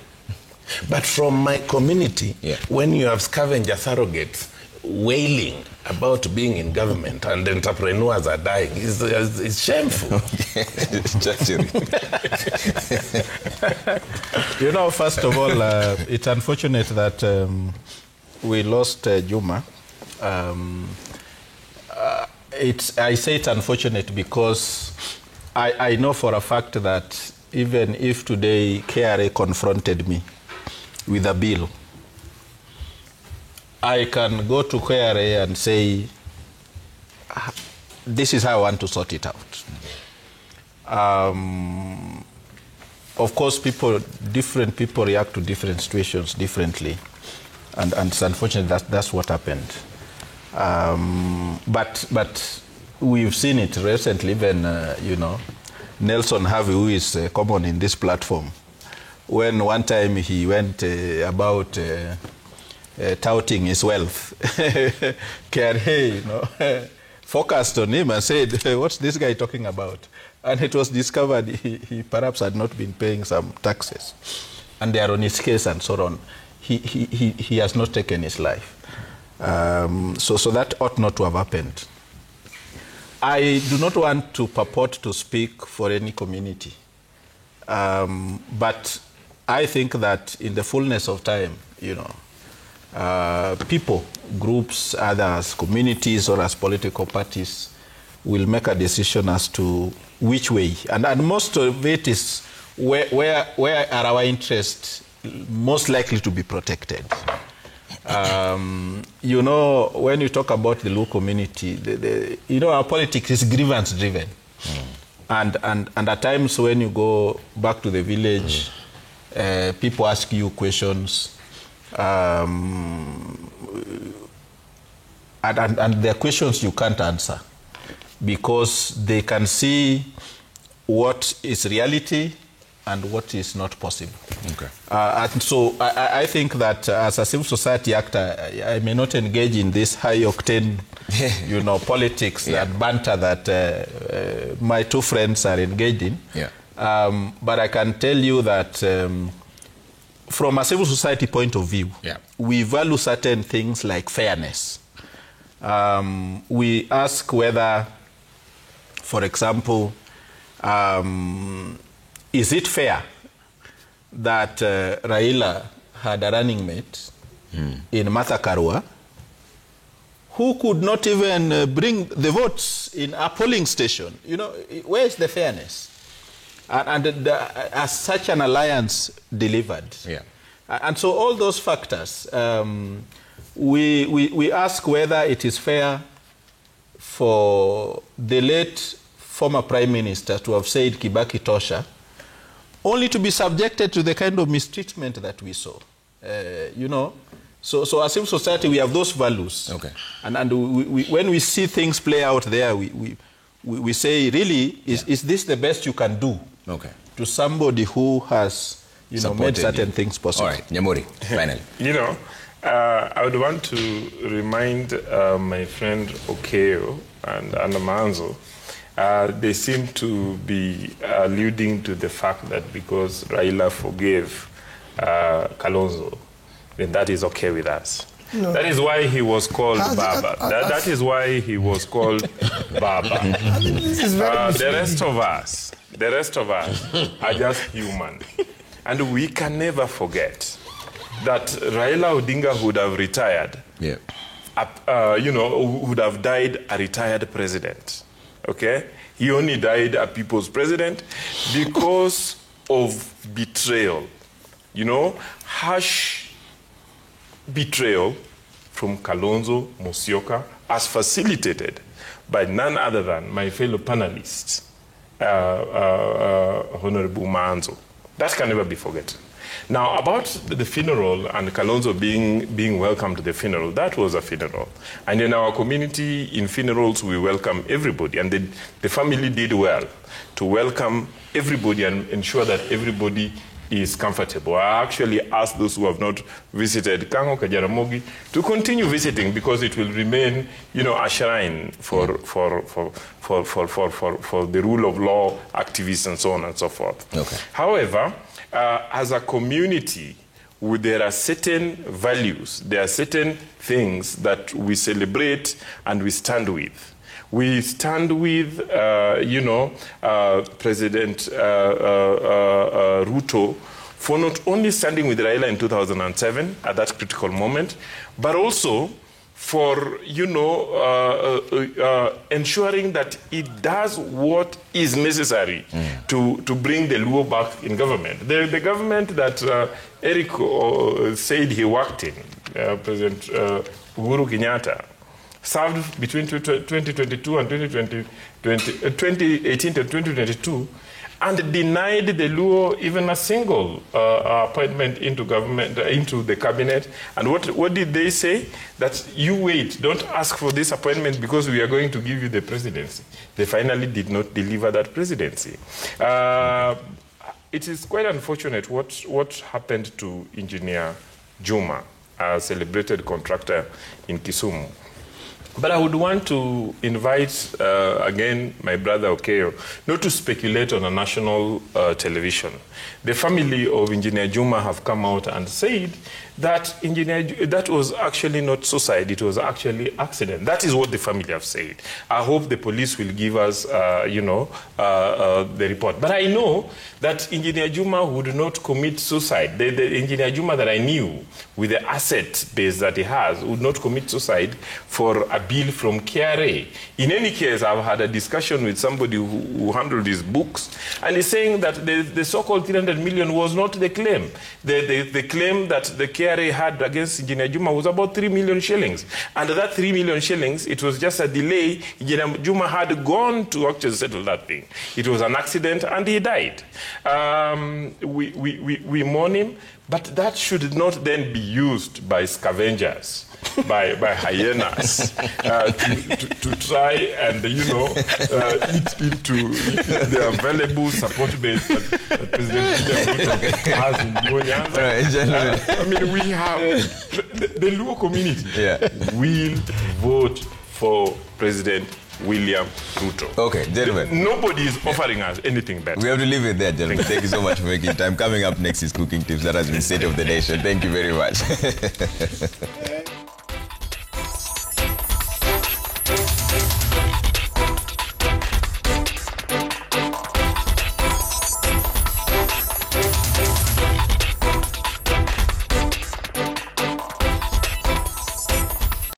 But from my community, when you have scavenger surrogates wailing about being in government and entrepreneurs are dying, it's shameful. You know, first of all, it's unfortunate that we lost Juma. I say it's unfortunate because I know for a fact that even if today KRA confronted me with a bill, I can go to KRA and say, this is how I want to sort it out. Of course, different people react to different situations differently. And it's unfortunate that's what happened. But we've seen it recently, even, Nelson Harvey, who is common in this platform, when one time he went about touting his wealth, KRA, focused on him and said, what's this guy talking about? And it was discovered he perhaps had not been paying some taxes. And they are on his case and so on. He has not taken his life. So that ought not to have happened. I do not want to purport to speak for any community. But I think that in the fullness of time, people, groups, others, communities, or as political parties will make a decision as to which way. And most of it is where are our interests most likely to be protected. When you talk about the Luo community, our politics is grievance driven. And at times when you go back to the village, people ask you questions, and there are questions you can't answer because they can see what is reality and what is not possible. Okay. And so I think that as a civil society actor, I may not engage in this high-octane, politics and banter that my two friends are engaged in. Yeah. But I can tell you that from a civil society point of view, we value certain things like fairness. We ask whether, for example, is it fair that Raila had a running mate in Martha Karua who could not even bring the votes in a polling station? Where is the fairness? And as such an alliance delivered. Yeah. And so all those factors, we ask whether it is fair for the late former Prime Minister to have said Kibaki Tosha, only to be subjected to the kind of mistreatment that we saw. So as civil society, we have those values. Okay. And when we see things play out there, we say, really, is this the best you can do to somebody who has made certain things possible? All right, Nyamuri, finally. I would want to remind my friend Okeo and Anamanzo, they seem to be alluding to the fact that because Raila forgave Kalonzo, then that is okay with us. No. That is why he was called Baba. That is why he was called Baba. The rest of us are just human. And we can never forget that Raila Odinga would have retired, would have died a retired president. Okay? He only died a people's president because of betrayal. Harsh betrayal from Kalonzo Musyoka, as facilitated by none other than my fellow panelist, Honorable Manzo. That can never be forgotten. Now, about the funeral and Kalonzo being welcomed to the funeral, that was a funeral. And in our community, in funerals, we welcome everybody. And the family did well to welcome everybody and ensure that everybody is comfortable. I actually asked those who have not visited Kango Kajaramogi to continue visiting because it will remain, a shrine for the rule of law activists and so on and so forth. Okay. However, as a community, there are certain values, there are certain things that we celebrate and we stand with. We stand with, President Ruto for not only standing with Raila in 2007 at that critical moment, but also for, ensuring that it does what is necessary to bring the Luo back in government. The government that Eric said he worked in, President Uhuru Kenyatta, served between 2022 and 2018 to 2022, and denied the Luo even a single appointment into government, into the cabinet. And what did they say? That you wait, don't ask for this appointment because we are going to give you the presidency. They finally did not deliver that presidency. It is quite unfortunate what happened to Engineer Juma, a celebrated contractor in Kisumu. But I would want to invite, again, my brother Okeyo, not to speculate on a national television. The family of Engineer Juma have come out and said that that was actually not suicide, it was actually accident. That is what the family have said. I hope the police will give us, the report. But I know that Engineer Juma would not commit suicide. The Engineer Juma that I knew, with the asset base that he has, would not commit suicide for a bill from KRA. In any case, I've had a discussion with somebody who handled his books, and he's saying that the so-called 300 million was not the claim. The claim that the KRA had against Engineer Juma was about 3 million shillings. And that 3 million shillings, it was just a delay. Engineer Juma had gone to actually settle that thing. It was an accident, and he died. We mourn him, but that should not then be used by scavengers, by hyenas, to try and, eat into the available support base that President William Ruto has in Luo Nyanza. I mean, we have the Luo community will vote for President William Ruto. Okay, gentlemen. Nobody is offering us anything better. We have to leave it there, gentlemen. Thank you so much for making time. Coming up next is Cooking Tips. That has been State of the Nation. Thank you very much.